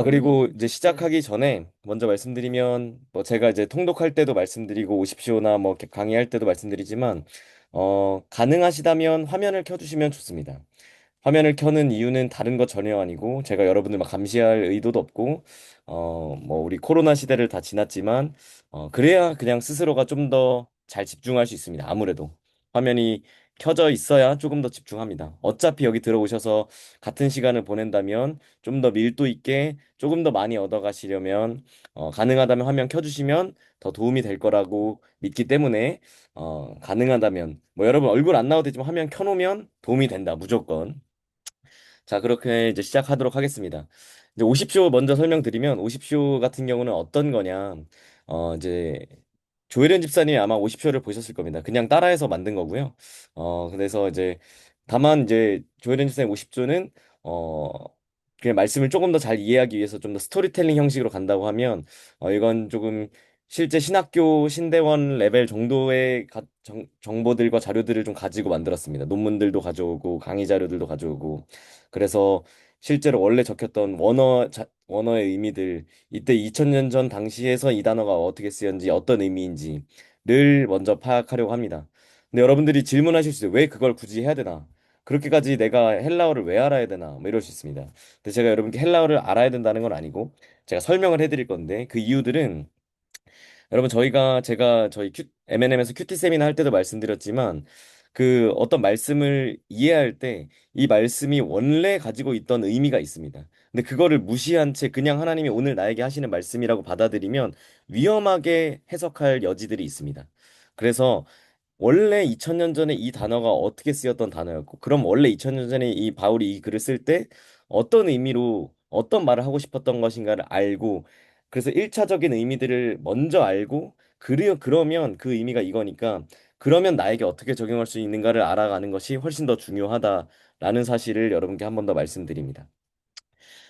그리고 이제 시작하기 전에 먼저 말씀드리면, 뭐 제가 이제 통독할 때도 말씀드리고, 오십시오나 뭐 이렇게 강의할 때도 말씀드리지만, 가능하시다면 화면을 켜주시면 좋습니다. 화면을 켜는 이유는 다른 것 전혀 아니고, 제가 여러분들 막 감시할 의도도 없고, 뭐 우리 코로나 시대를 다 지났지만, 그래야 그냥 스스로가 좀 더 잘 집중할 수 있습니다. 아무래도. 화면이 켜져 있어야 조금 더 집중합니다. 어차피 여기 들어오셔서 같은 시간을 보낸다면, 좀 더 밀도 있게 조금 더 많이 얻어가시려면 가능하다면 화면 켜주시면 더 도움이 될 거라고 믿기 때문에 가능하다면 뭐 여러분 얼굴 안 나와도 되지만 화면 켜놓으면 도움이 된다 무조건. 자, 그렇게 이제 시작하도록 하겠습니다. 이제 오십쇼 먼저 설명드리면, 오십쇼 같은 경우는 어떤 거냐? 이제 조혜련 집사님이 아마 오십쇼를 보셨을 겁니다. 그냥 따라해서 만든 거고요. 그래서 이제 다만 이제 조혜련 집사님 오십쇼는 어 그냥 말씀을 조금 더 잘 이해하기 위해서 좀 더 스토리텔링 형식으로 간다고 하면, 이건 조금 실제 신학교 신대원 레벨 정도의 정보들과 자료들을 좀 가지고 만들었습니다. 논문들도 가져오고 강의 자료들도 가져오고. 그래서 실제로 원래 적혔던 원어의 의미들, 이때 2000년 전 당시에서 이 단어가 어떻게 쓰였는지, 어떤 의미인지를 먼저 파악하려고 합니다. 근데 여러분들이 질문하실 수 있어요. 왜 그걸 굳이 해야 되나? 그렇게까지 내가 헬라어를 왜 알아야 되나? 뭐 이럴 수 있습니다. 근데 제가 여러분께 헬라어를 알아야 된다는 건 아니고, 제가 설명을 해드릴 건데, 그 이유들은, 여러분 제가 저희 M&M에서 큐티 세미나 할 때도 말씀드렸지만, 그 어떤 말씀을 이해할 때 이 말씀이 원래 가지고 있던 의미가 있습니다. 근데 그거를 무시한 채 그냥 하나님이 오늘 나에게 하시는 말씀이라고 받아들이면 위험하게 해석할 여지들이 있습니다. 그래서 원래 2000년 전에 이 단어가 어떻게 쓰였던 단어였고, 그럼 원래 2000년 전에 이 바울이 이 글을 쓸 때 어떤 의미로 어떤 말을 하고 싶었던 것인가를 알고, 그래서 1차적인 의미들을 먼저 알고, 그러면 그 의미가 이거니까, 그러면 나에게 어떻게 적용할 수 있는가를 알아가는 것이 훨씬 더 중요하다라는 사실을 여러분께 한 번 더 말씀드립니다.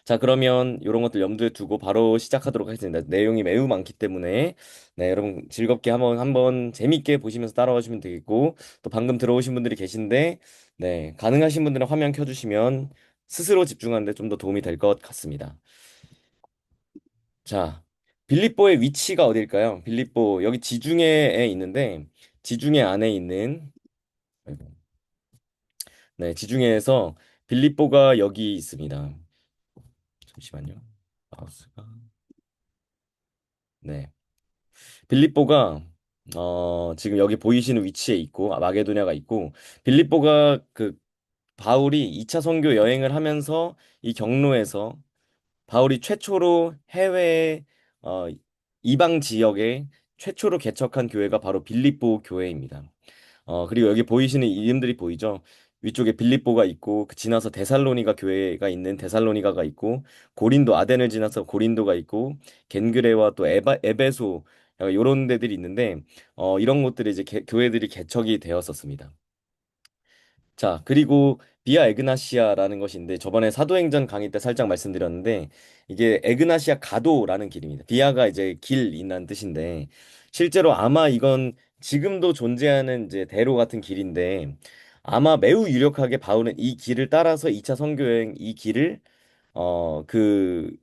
자, 그러면 이런 것들 염두에 두고 바로 시작하도록 하겠습니다. 내용이 매우 많기 때문에, 네, 여러분 즐겁게 한번 재밌게 보시면서 따라와 주시면 되겠고, 또 방금 들어오신 분들이 계신데, 네, 가능하신 분들은 화면 켜주시면 스스로 집중하는데 좀 더 도움이 될 것 같습니다. 자, 빌립보의 위치가 어딜까요? 빌립보 여기 지중해에 있는데, 지중해 안에 있는, 네, 지중해에서 빌립보가 여기 있습니다. 잠시만요. 마우스가, 네. 빌립보가 지금 여기 보이시는 위치에 있고, 마게도냐가 있고, 빌립보가 그 바울이 2차 선교 여행을 하면서 이 경로에서 바울이 최초로 해외 이방 지역에 최초로 개척한 교회가 바로 빌립보 교회입니다. 그리고 여기 보이시는 이름들이 보이죠? 위쪽에 빌립보가 있고, 그 지나서 데살로니가 교회가 있는 데살로니가가 있고, 고린도 아덴을 지나서 고린도가 있고, 겐그레와 또 에베소, 이런 데들이 있는데, 이런 곳들이 이제 교회들이 개척이 되었었습니다. 자, 그리고 비아 에그나시아라는 것인데, 저번에 사도행전 강의 때 살짝 말씀드렸는데, 이게 에그나시아 가도라는 길입니다. 비아가 이제 길이란 뜻인데, 실제로 아마 이건 지금도 존재하는 이제 대로 같은 길인데, 아마 매우 유력하게 바울은 이 길을 따라서 2차 선교여행 이 길을 그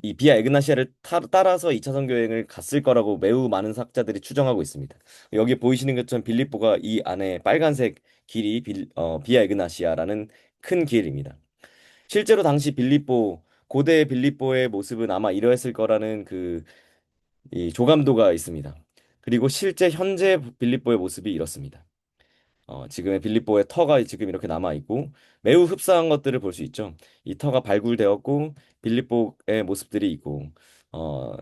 이 비아 에그나시아를 따라서 2차 선교여행을 갔을 거라고 매우 많은 학자들이 추정하고 있습니다. 여기 보이시는 것처럼 빌립보가 이 안에 빨간색 길이 비아 에그나시아라는 큰 길입니다. 실제로 당시 고대 빌립보의 모습은 아마 이러했을 거라는 이 조감도가 있습니다. 그리고 실제 현재 빌립보의 모습이 이렇습니다. 지금의 빌립보의 터가 지금 이렇게 남아 있고, 매우 흡사한 것들을 볼 수 있죠. 이 터가 발굴되었고, 빌립보의 모습들이 있고, 어,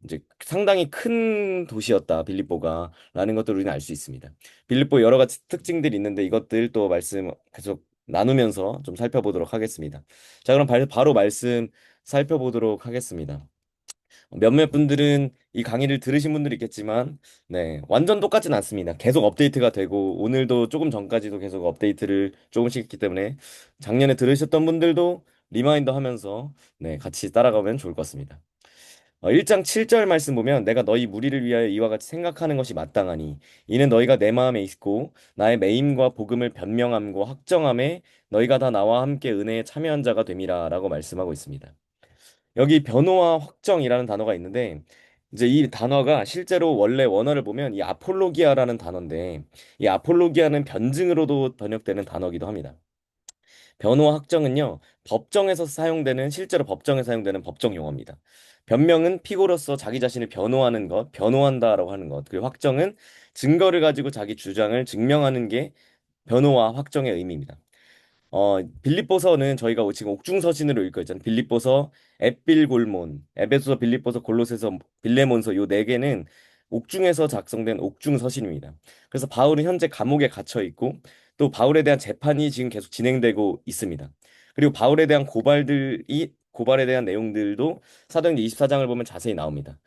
이제 상당히 큰 도시였다 빌립보가라는 것들을 우리는 알 수 있습니다. 빌립보 여러 가지 특징들이 있는데, 이것들 또 말씀 계속 나누면서 좀 살펴보도록 하겠습니다. 자, 그럼 바로 말씀 살펴보도록 하겠습니다. 몇몇 분들은 이 강의를 들으신 분들이 있겠지만, 네, 완전 똑같진 않습니다. 계속 업데이트가 되고, 오늘도 조금 전까지도 계속 업데이트를 조금씩 했기 때문에, 작년에 들으셨던 분들도 리마인더 하면서, 네, 같이 따라가면 좋을 것 같습니다. 1장 7절 말씀 보면 내가 너희 무리를 위하여 이와 같이 생각하는 것이 마땅하니 이는 너희가 내 마음에 있고 나의 매임과 복음을 변명함과 확정함에 너희가 다 나와 함께 은혜에 참여한 자가 됨이라라고 말씀하고 있습니다. 여기 변호와 확정이라는 단어가 있는데 이제 이 단어가 실제로 원래 원어를 보면 이 아폴로기아라는 단어인데 이 아폴로기아는 변증으로도 번역되는 단어이기도 합니다. 변호와 확정은요, 법정에서 사용되는, 실제로 법정에 사용되는 법정 용어입니다. 변명은 피고로서 자기 자신을 변호하는 것, 변호한다라고 하는 것, 그리고 확정은 증거를 가지고 자기 주장을 증명하는 게 변호와 확정의 의미입니다. 빌립보서는 저희가 지금 옥중서신으로 읽고 있잖아요. 빌립보서, 앱빌골몬, 에베소서, 빌립보서, 골로새서, 빌레몬서 요 네 개는 옥중에서 작성된 옥중서신입니다. 그래서 바울은 현재 감옥에 갇혀 있고 또 바울에 대한 재판이 지금 계속 진행되고 있습니다. 그리고 바울에 대한 고발에 대한 내용들도 사도행전 24장을 보면 자세히 나옵니다.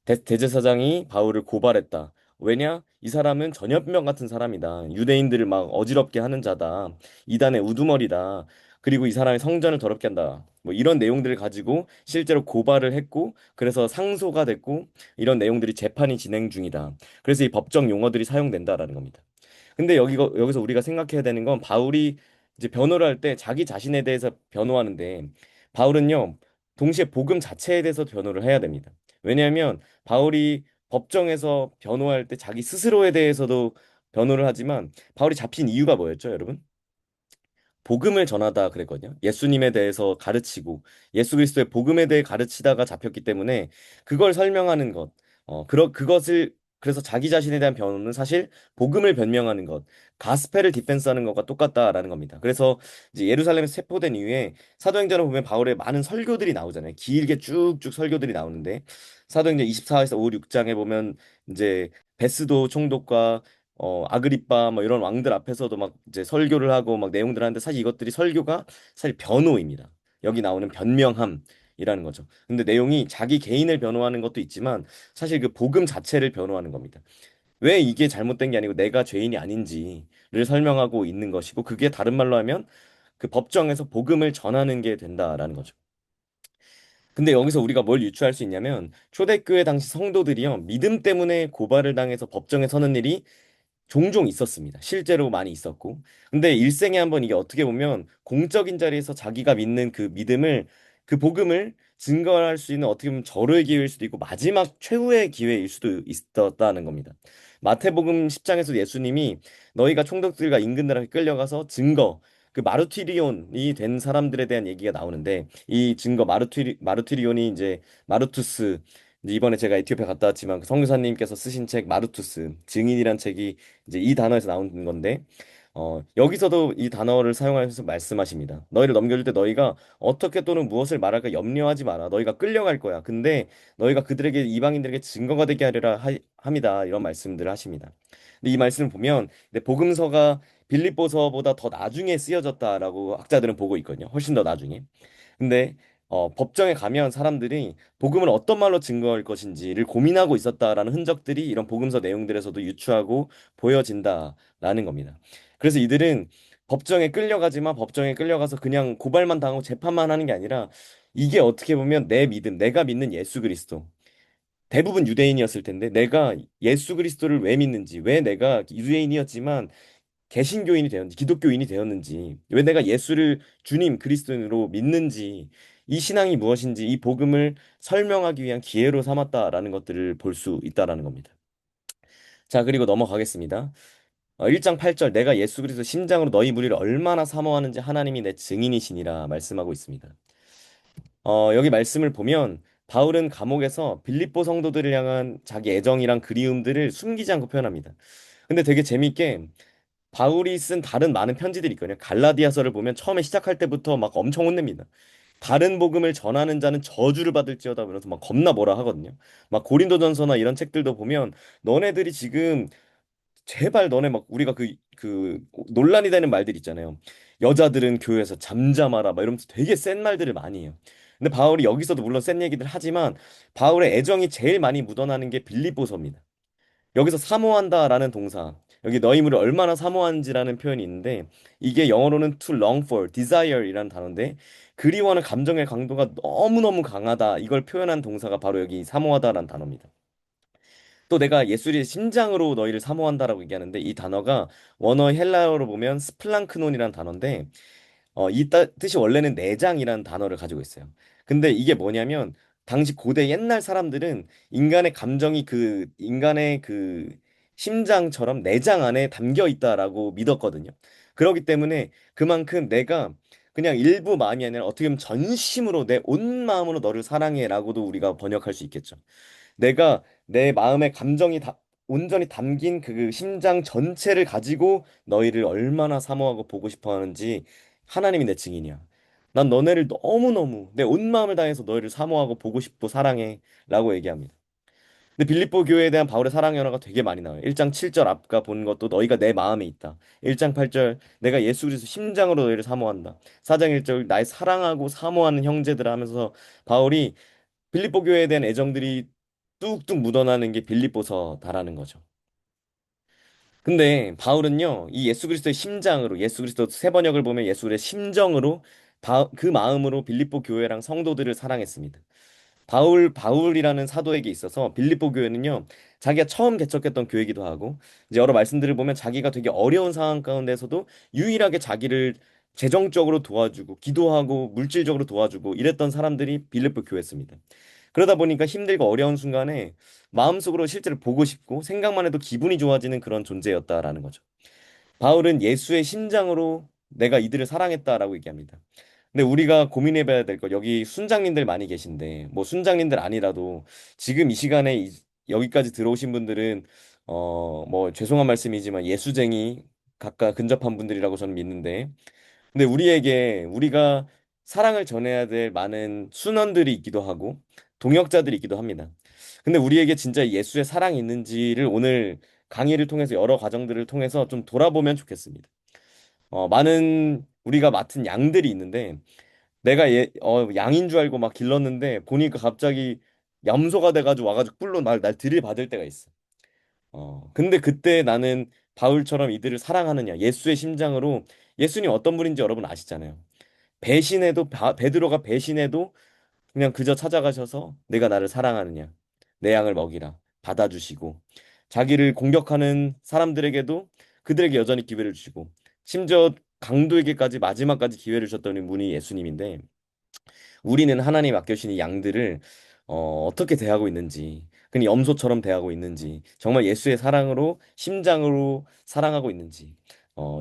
대제사장이 바울을 고발했다. 왜냐? 이 사람은 전염병 같은 사람이다. 유대인들을 막 어지럽게 하는 자다. 이단의 우두머리다. 그리고 이 사람이 성전을 더럽게 한다. 뭐 이런 내용들을 가지고 실제로 고발을 했고, 그래서 상소가 됐고, 이런 내용들이 재판이 진행 중이다. 그래서 이 법정 용어들이 사용된다라는 겁니다. 근데 여기서 우리가 생각해야 되는 건 바울이 이제 변호를 할 때 자기 자신에 대해서 변호하는데 바울은요, 동시에 복음 자체에 대해서 변호를 해야 됩니다. 왜냐하면 바울이 법정에서 변호할 때 자기 스스로에 대해서도 변호를 하지만 바울이 잡힌 이유가 뭐였죠, 여러분? 복음을 전하다 그랬거든요. 예수님에 대해서 가르치고 예수 그리스도의 복음에 대해 가르치다가 잡혔기 때문에 그걸 설명하는 것, 그것을 그래서 자기 자신에 대한 변호는 사실 복음을 변명하는 것, 가스펠을 디펜스하는 것과 똑같다라는 겁니다. 그래서 이제 예루살렘에서 체포된 이후에 사도행전을 보면 바울의 많은 설교들이 나오잖아요. 길게 쭉쭉 설교들이 나오는데 사도행전 24에서 5, 6장에 보면 이제 베스도 총독과 아그리빠 뭐 이런 왕들 앞에서도 막 이제 설교를 하고 막 내용들 하는데 사실 이것들이 설교가 사실 변호입니다. 여기 나오는 변명함이라는 거죠. 근데 내용이 자기 개인을 변호하는 것도 있지만 사실 그 복음 자체를 변호하는 겁니다. 왜 이게 잘못된 게 아니고 내가 죄인이 아닌지를 설명하고 있는 것이고 그게 다른 말로 하면 그 법정에서 복음을 전하는 게 된다라는 거죠. 근데 여기서 우리가 뭘 유추할 수 있냐면 초대교회 당시 성도들이요 믿음 때문에 고발을 당해서 법정에 서는 일이 종종 있었습니다. 실제로 많이 있었고. 근데 일생에 한번 이게 어떻게 보면 공적인 자리에서 자기가 믿는 그 믿음을, 그 복음을 증거할 수 있는 어떻게 보면 절호의 기회일 수도 있고 마지막 최후의 기회일 수도 있었다는 겁니다. 마태복음 10장에서 예수님이 너희가 총독들과 임금들에게 끌려가서 증거, 그 마르티리온이 된 사람들에 대한 얘기가 나오는데 이 증거 마르티리온이 이제 마르투스 이제 이번에 제가 에티오피아 갔다 왔지만 그 선교사님께서 쓰신 책 마르투스 증인이란 책이 이제 이 단어에서 나오는 건데 여기서도 이 단어를 사용하셔서 말씀하십니다. 너희를 넘겨줄 때 너희가 어떻게 또는 무엇을 말할까 염려하지 마라. 너희가 끌려갈 거야. 근데 너희가 그들에게 이방인들에게 증거가 되게 하리라 합니다. 이런 말씀들을 하십니다. 근데 이 말씀을 보면 근데 복음서가 빌립보서보다 더 나중에 쓰여졌다라고 학자들은 보고 있거든요. 훨씬 더 나중에. 근데 법정에 가면 사람들이 복음을 어떤 말로 증거할 것인지를 고민하고 있었다라는 흔적들이 이런 복음서 내용들에서도 유추하고 보여진다라는 겁니다. 그래서 이들은 법정에 끌려가지만 법정에 끌려가서 그냥 고발만 당하고 재판만 하는 게 아니라 이게 어떻게 보면 내 믿음, 내가 믿는 예수 그리스도. 대부분 유대인이었을 텐데 내가 예수 그리스도를 왜 믿는지, 왜 내가 유대인이었지만 개신교인이 되었는지, 기독교인이 되었는지, 왜 내가 예수를 주님 그리스도인으로 믿는지, 이 신앙이 무엇인지 이 복음을 설명하기 위한 기회로 삼았다라는 것들을 볼 수 있다라는 겁니다. 자, 그리고 넘어가겠습니다. 1장 8절 내가 예수 그리스도 심장으로 너희 무리를 얼마나 사모하는지 하나님이 내 증인이시니라 말씀하고 있습니다. 여기 말씀을 보면 바울은 감옥에서 빌립보 성도들을 향한 자기 애정이랑 그리움들을 숨기지 않고 표현합니다. 근데 되게 재밌게 바울이 쓴 다른 많은 편지들이 있거든요. 갈라디아서를 보면 처음에 시작할 때부터 막 엄청 혼냅니다. 다른 복음을 전하는 자는 저주를 받을지어다 그래서 막 겁나 뭐라 하거든요. 막 고린도전서나 이런 책들도 보면 너네들이 지금 제발 너네 막 우리가 그 논란이 되는 말들 있잖아요. 여자들은 교회에서 잠잠하라 막 이러면서 되게 센 말들을 많이 해요. 근데 바울이 여기서도 물론 센 얘기들 하지만 바울의 애정이 제일 많이 묻어나는 게 빌립보서입니다. 여기서 사모한다라는 동사, 여기 너희물을 얼마나 사모하는지라는 표현이 있는데 이게 영어로는 to long for, desire이라는 단어인데 그리워하는 감정의 강도가 너무너무 강하다. 이걸 표현한 동사가 바로 여기 사모하다라는 단어입니다. 또 내가 예술의 심장으로 너희를 사모한다라고 얘기하는데 이 단어가 원어 헬라어로 보면 스플랑크논이라는 단어인데 뜻이 원래는 내장이라는 단어를 가지고 있어요. 근데 이게 뭐냐면 당시 고대 옛날 사람들은 인간의 감정이 그 인간의 그 심장처럼 내장 안에 담겨 있다라고 믿었거든요. 그렇기 때문에 그만큼 내가 그냥 일부 마음이 아니라 어떻게 보면 전심으로 내 온 마음으로 너를 사랑해라고도 우리가 번역할 수 있겠죠. 내가 내 마음의 감정이 온전히 담긴 그 심장 전체를 가지고 너희를 얼마나 사모하고 보고 싶어 하는지 하나님이 내 증인이야. 난 너네를 너무너무 내 온 마음을 다해서 너희를 사모하고 보고 싶고 사랑해 라고 얘기합니다. 근데 빌립보 교회에 대한 바울의 사랑 연화가 되게 많이 나와요. 1장 7절 아까 본 것도 너희가 내 마음에 있다. 1장 8절 내가 예수 그리스도 심장으로 너희를 사모한다. 4장 1절 나의 사랑하고 사모하는 형제들 하면서 바울이 빌립보 교회에 대한 애정들이 뚝뚝 묻어나는 게 빌립보서다라는 거죠. 근데 바울은요, 이 예수 그리스도의 심장으로, 예수 그리스도 세 번역을 보면 예수 그리스도의 심정으로, 그 마음으로 빌립보 교회랑 성도들을 사랑했습니다. 바울이라는 사도에게 있어서 빌립보 교회는요, 자기가 처음 개척했던 교회이기도 하고, 이제 여러 말씀들을 보면 자기가 되게 어려운 상황 가운데서도 유일하게 자기를 재정적으로 도와주고, 기도하고, 물질적으로 도와주고, 이랬던 사람들이 빌립보 교회였습니다. 그러다 보니까 힘들고 어려운 순간에 마음속으로 실제로 보고 싶고, 생각만 해도 기분이 좋아지는 그런 존재였다라는 거죠. 바울은 예수의 심장으로 내가 이들을 사랑했다라고 얘기합니다. 근데 우리가 고민해봐야 될 거, 여기 순장님들 많이 계신데, 뭐 순장님들 아니라도 지금 이 시간에 여기까지 들어오신 분들은, 뭐 죄송한 말씀이지만 예수쟁이 각각 근접한 분들이라고 저는 믿는데, 근데 우리에게 우리가 사랑을 전해야 될 많은 순원들이 있기도 하고, 동역자들이 있기도 합니다. 근데 우리에게 진짜 예수의 사랑이 있는지를 오늘 강의를 통해서 여러 과정들을 통해서 좀 돌아보면 좋겠습니다. 많은 우리가 맡은 양들이 있는데 내가 양인 줄 알고 막 길렀는데 보니까 갑자기 염소가 돼가지고 와가지고 뿔로 날 들이받을 때가 있어. 근데 그때 나는 바울처럼 이들을 사랑하느냐 예수의 심장으로 예수님 어떤 분인지 여러분 아시잖아요. 배신해도 베드로가 배신해도 그냥 그저 찾아가셔서 내가 나를 사랑하느냐 내 양을 먹이라 받아주시고 자기를 공격하는 사람들에게도 그들에게 여전히 기회를 주시고 심지어 강도에게까지 마지막까지 기회를 주셨던 분이 예수님인데 우리는 하나님 맡겨주신 이 양들을 어떻게 대하고 있는지, 그냥 염소처럼 대하고 있는지, 정말 예수의 사랑으로 심장으로 사랑하고 있는지,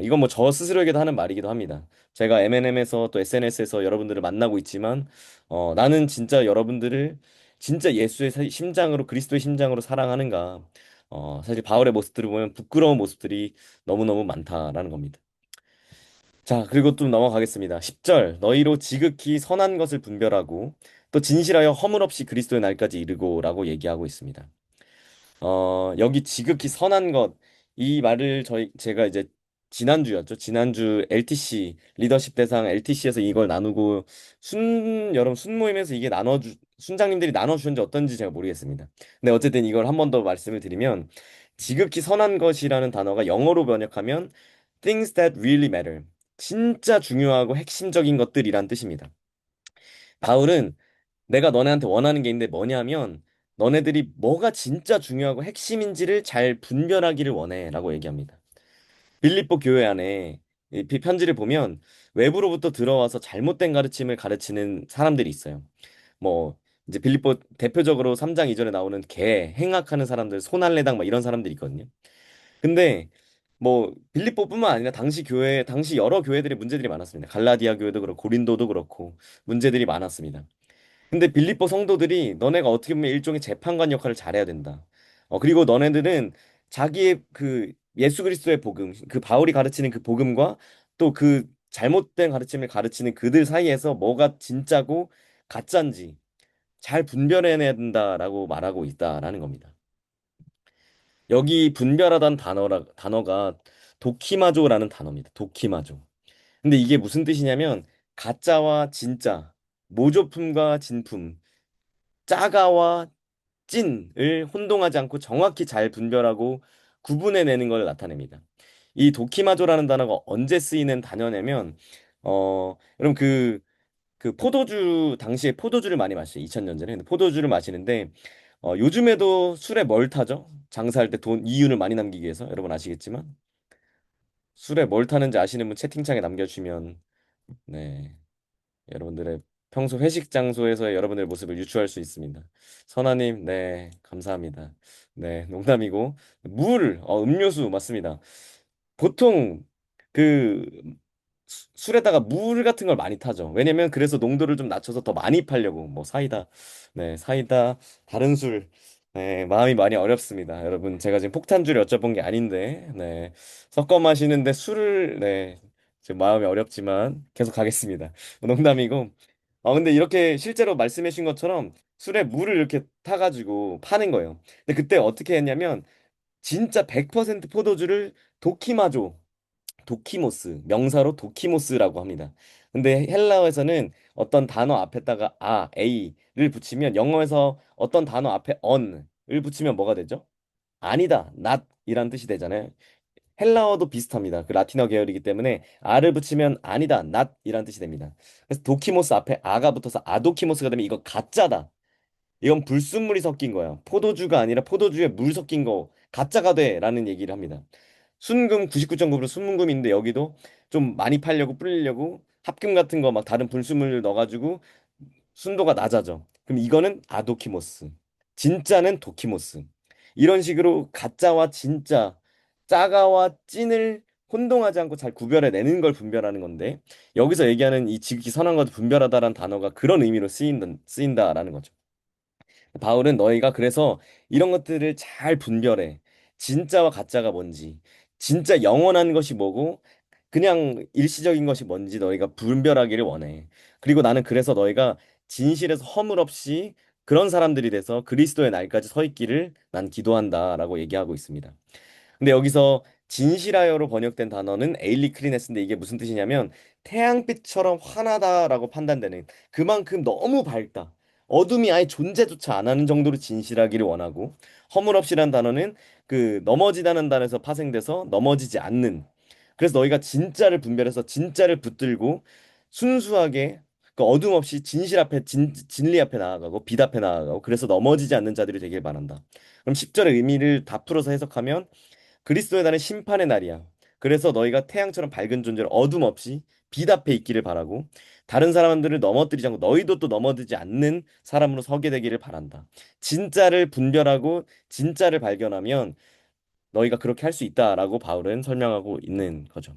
이건 뭐 저 스스로에게도 하는 말이기도 합니다. 제가 M&M에서 또 SNS에서 여러분들을 만나고 있지만, 나는 진짜 여러분들을 진짜 예수의 심장으로 그리스도의 심장으로 사랑하는가? 사실 바울의 모습들을 보면 부끄러운 모습들이 너무너무 많다라는 겁니다. 자, 그리고 좀 넘어가겠습니다. 10절, 너희로 지극히 선한 것을 분별하고 또 진실하여 허물 없이 그리스도의 날까지 이르고라고 얘기하고 있습니다. 여기 지극히 선한 것, 이 말을 제가 이제 지난주였죠. 지난주 LTC, 리더십 대상 LTC에서 이걸 나누고 여러분 순모임에서 이게 순장님들이 나눠주셨는지 어떤지 제가 모르겠습니다. 근데 어쨌든 이걸 한 번 더 말씀을 드리면 지극히 선한 것이라는 단어가 영어로 번역하면 things that really matter. 진짜 중요하고 핵심적인 것들이란 뜻입니다. 바울은 내가 너네한테 원하는 게 있는데 뭐냐면 너네들이 뭐가 진짜 중요하고 핵심인지를 잘 분별하기를 원해라고 얘기합니다. 빌립보 교회 안에 이 편지를 보면 외부로부터 들어와서 잘못된 가르침을 가르치는 사람들이 있어요. 뭐 이제 빌립보 대표적으로 3장 2절에 나오는 행악하는 사람들, 손할래당 막 이런 사람들이 있거든요. 근데 뭐 빌립보뿐만 아니라 당시 여러 교회들의 문제들이 많았습니다. 갈라디아 교회도 그렇고 고린도도 그렇고 문제들이 많았습니다. 근데 빌립보 성도들이 너네가 어떻게 보면 일종의 재판관 역할을 잘해야 된다. 그리고 너네들은 자기의 그 예수 그리스도의 복음, 그 바울이 가르치는 그 복음과 또 그 잘못된 가르침을 가르치는 그들 사이에서 뭐가 진짜고 가짜인지 잘 분별해내야 된다라고 말하고 있다라는 겁니다. 여기 분별하다는 단어가 도키마조라는 단어입니다. 도키마조. 근데 이게 무슨 뜻이냐면 가짜와 진짜, 모조품과 진품, 짜가와 찐을 혼동하지 않고 정확히 잘 분별하고 구분해내는 걸 나타냅니다. 이 도키마조라는 단어가 언제 쓰이는 단어냐면 여러분 그 그 포도주 당시에 포도주를 많이 마셔요. 2000년 전에. 근데 포도주를 마시는데 요즘에도 술에 뭘 타죠? 장사할 때 돈 이윤을 많이 남기기 위해서 여러분 아시겠지만 술에 뭘 타는지 아시는 분 채팅창에 남겨주시면 네 여러분들의 평소 회식 장소에서의 여러분들의 모습을 유추할 수 있습니다. 선아님, 네 감사합니다. 네 농담이고 물, 음료수 맞습니다. 보통 그 술에다가 물 같은 걸 많이 타죠. 왜냐면 그래서 농도를 좀 낮춰서 더 많이 팔려고. 뭐 사이다, 네 사이다, 다른 술, 네 마음이 많이 어렵습니다. 여러분 제가 지금 폭탄주를 여쭤본 게 아닌데, 네 섞어 마시는데 술을, 네 지금 마음이 어렵지만 계속 가겠습니다. 농담이고. 근데 이렇게 실제로 말씀해 주신 것처럼 술에 물을 이렇게 타가지고 파는 거예요. 근데 그때 어떻게 했냐면 진짜 100% 포도주를 도키마조, 도키모스, 명사로 도키모스라고 합니다. 근데 헬라어에서는 어떤 단어 앞에다가 a를 붙이면 영어에서 어떤 단어 앞에 on을 붙이면 뭐가 되죠? 아니다, not이란 뜻이 되잖아요. 헬라어도 비슷합니다. 그 라틴어 계열이기 때문에 아를 붙이면 아니다, not이란 뜻이 됩니다. 그래서 도키모스 앞에 아가 붙어서 아도키모스가 되면 이거 가짜다. 이건 불순물이 섞인 거야. 포도주가 아니라 포도주에 물 섞인 거 가짜가 돼라는 얘기를 합니다. 순금 99.9% 순금인데 여기도 좀 많이 팔려고 뿌리려고 합금 같은 거 막 다른 불순물을 넣어가지고 순도가 낮아져. 그럼 이거는 아도키모스, 진짜는 도키모스. 이런 식으로 가짜와 진짜, 짜가와 찐을 혼동하지 않고 잘 구별해내는 걸 분별하는 건데 여기서 얘기하는 이 지극히 선한 것을 분별하다라는 단어가 그런 의미로 쓰인다라는 거죠. 바울은 너희가 그래서 이런 것들을 잘 분별해. 진짜와 가짜가 뭔지, 진짜 영원한 것이 뭐고, 그냥 일시적인 것이 뭔지 너희가 분별하기를 원해. 그리고 나는 그래서 너희가 진실에서 허물 없이 그런 사람들이 돼서 그리스도의 날까지 서 있기를 난 기도한다라고 얘기하고 있습니다. 근데 여기서 진실하여로 번역된 단어는 에일리크리네스인데 이게 무슨 뜻이냐면 태양빛처럼 환하다라고 판단되는 그만큼 너무 밝다. 어둠이 아예 존재조차 안 하는 정도로 진실하기를 원하고 허물없이란 단어는 그 넘어지다는 단어에서 파생돼서 넘어지지 않는 그래서 너희가 진짜를 분별해서 진짜를 붙들고 순수하게 그 어둠 없이 진실 앞에 진리 앞에 나아가고 빛 앞에 나아가고 그래서 넘어지지 않는 자들이 되길 바란다. 그럼 10절의 의미를 다 풀어서 해석하면 그리스도의 날은 심판의 날이야. 그래서 너희가 태양처럼 밝은 존재로 어둠 없이 빛 앞에 있기를 바라고 다른 사람들을 넘어뜨리지 않고 너희도 또 넘어지지 않는 사람으로 서게 되기를 바란다. 진짜를 분별하고 진짜를 발견하면 너희가 그렇게 할 수 있다라고 바울은 설명하고 있는 거죠.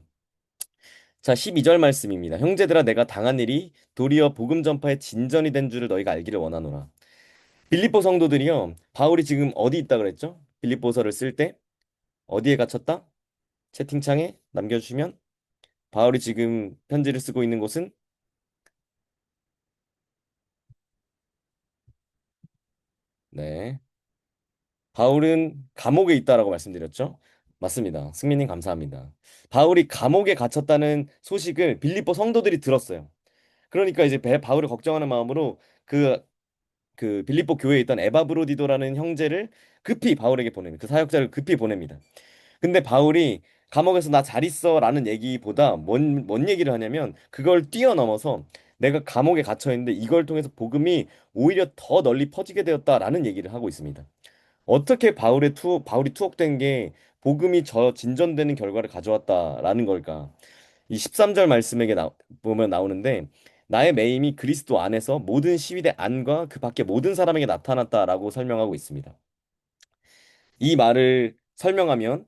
자, 12절 말씀입니다. 형제들아 내가 당한 일이 도리어 복음 전파의 진전이 된 줄을 너희가 알기를 원하노라. 빌립보 성도들이요. 바울이 지금 어디 있다 그랬죠? 빌립보서를 쓸 때 어디에 갇혔다? 채팅창에 남겨주시면 바울이 지금 편지를 쓰고 있는 곳은 네 바울은 감옥에 있다라고 말씀드렸죠. 맞습니다. 승민님 감사합니다. 바울이 감옥에 갇혔다는 소식을 빌립보 성도들이 들었어요. 그러니까 이제 바울을 걱정하는 마음으로 그 빌립보 교회에 있던 에바브로디도라는 형제를 급히 바울에게 보내는 그 사역자를 급히 보냅니다. 근데 바울이 감옥에서 나 잘 있어라는 얘기보다 뭔 얘기를 하냐면 그걸 뛰어넘어서 내가 감옥에 갇혀 있는데 이걸 통해서 복음이 오히려 더 널리 퍼지게 되었다라는 얘기를 하고 있습니다. 어떻게 바울이 투옥된 게 복음이 저 진전되는 결과를 가져왔다라는 걸까? 이 13절 말씀에 보면 나오는데 나의 매임이 그리스도 안에서 모든 시위대 안과 그 밖에 모든 사람에게 나타났다라고 설명하고 있습니다. 이 말을 설명하면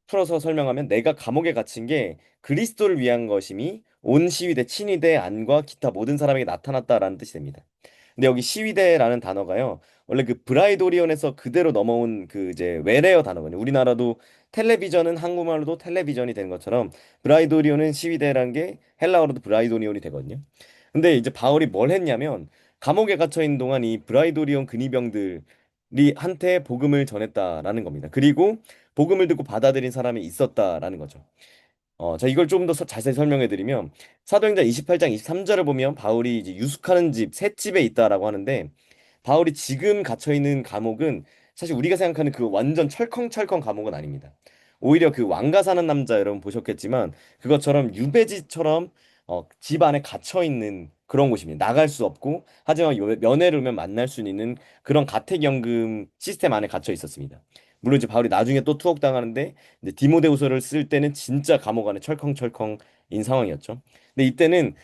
풀어서 설명하면 내가 감옥에 갇힌 게 그리스도를 위한 것임이 온 시위대 친위대 안과 기타 모든 사람에게 나타났다라는 뜻이 됩니다. 근데 여기 시위대라는 단어가요. 원래 그 브라이도리온에서 그대로 넘어온 그 이제 외래어 단어거든요. 우리나라도 텔레비전은 한국말로도 텔레비전이 되는 것처럼 브라이도리온은 시위대라는 게 헬라어로도 브라이도리온이 되거든요. 근데 이제 바울이 뭘 했냐면 감옥에 갇혀 있는 동안 이 브라이도리온 근위병들이 한테 복음을 전했다라는 겁니다. 그리고 복음을 듣고 받아들인 사람이 있었다라는 거죠. 자, 이걸 좀 더 자세히 설명해 드리면 사도행전 28장 23절을 보면 바울이 이제 유숙하는 집, 새 집에 있다라고 하는데 바울이 지금 갇혀 있는 감옥은 사실 우리가 생각하는 그 완전 철컹철컹 감옥은 아닙니다. 오히려 그 왕가 사는 남자 여러분 보셨겠지만 그것처럼 유배지처럼 집 안에 갇혀 있는 그런 곳입니다. 나갈 수 없고 하지만 면회를 오면 만날 수 있는 그런 가택연금 시스템 안에 갇혀 있었습니다. 물론 이제 바울이 나중에 또 투옥당하는데 이제 디모데후서를 쓸 때는 진짜 감옥 안에 철컹철컹인 상황이었죠. 근데 이때는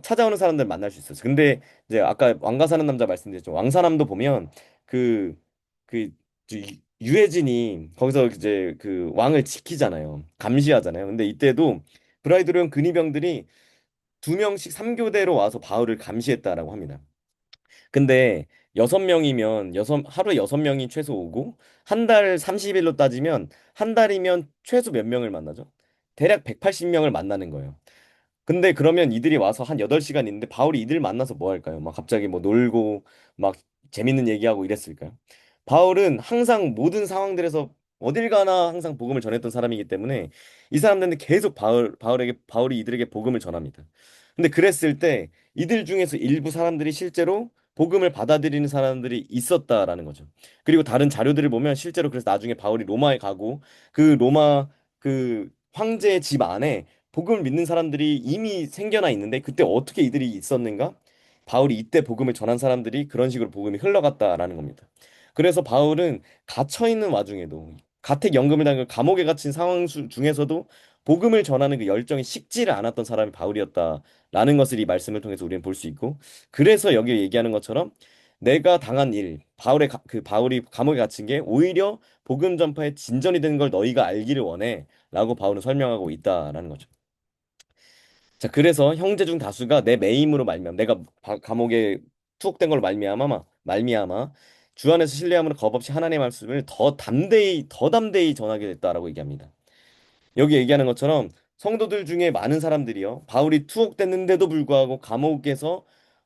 찾아오는 사람들 만날 수 있었어요. 근데 이제 아까 왕가 사는 남자 말씀드렸죠. 왕사남도 보면 그 그 유해진이 거기서 이제 그 왕을 지키잖아요. 감시하잖아요. 근데 이때도 브라이드론 근위병들이 두 명씩 3교대로 와서 바울을 감시했다라고 합니다. 근데 6명이면 하루에 6명이 최소 오고 한 달 30일로 따지면 한 달이면 최소 몇 명을 만나죠? 대략 180명을 만나는 거예요. 근데 그러면 이들이 와서 한 8시간 있는데 바울이 이들 만나서 뭐 할까요? 막 갑자기 뭐 놀고 막 재밌는 얘기하고 이랬을까요? 바울은 항상 모든 상황들에서 어딜 가나 항상 복음을 전했던 사람이기 때문에 이 사람들은 계속 바울이 이들에게 복음을 전합니다. 근데 그랬을 때 이들 중에서 일부 사람들이 실제로 복음을 받아들이는 사람들이 있었다라는 거죠. 그리고 다른 자료들을 보면 실제로 그래서 나중에 바울이 로마에 가고 그 로마 그 황제의 집 안에 복음을 믿는 사람들이 이미 생겨나 있는데 그때 어떻게 이들이 있었는가? 바울이 이때 복음을 전한 사람들이 그런 식으로 복음이 흘러갔다라는 겁니다. 그래서 바울은 갇혀 있는 와중에도 가택 연금을 당한 감옥에 갇힌 상황 중에서도 복음을 전하는 그 열정이 식지를 않았던 사람이 바울이었다라는 것을 이 말씀을 통해서 우리는 볼 수 있고 그래서 여기 얘기하는 것처럼 내가 당한 일 그 바울이 감옥에 갇힌 게 오히려 복음 전파의 진전이 되는 걸 너희가 알기를 원해라고 바울은 설명하고 있다라는 거죠. 자, 그래서 형제 중 다수가 내 매임으로 말미암아 내가 감옥에 투옥된 걸로 말미암아 주 안에서 신뢰함으로 겁없이 하나님의 말씀을 더 담대히 전하게 됐다라고 얘기합니다. 여기 얘기하는 것처럼 성도들 중에 많은 사람들이요. 바울이 투옥됐는데도 불구하고 감옥에서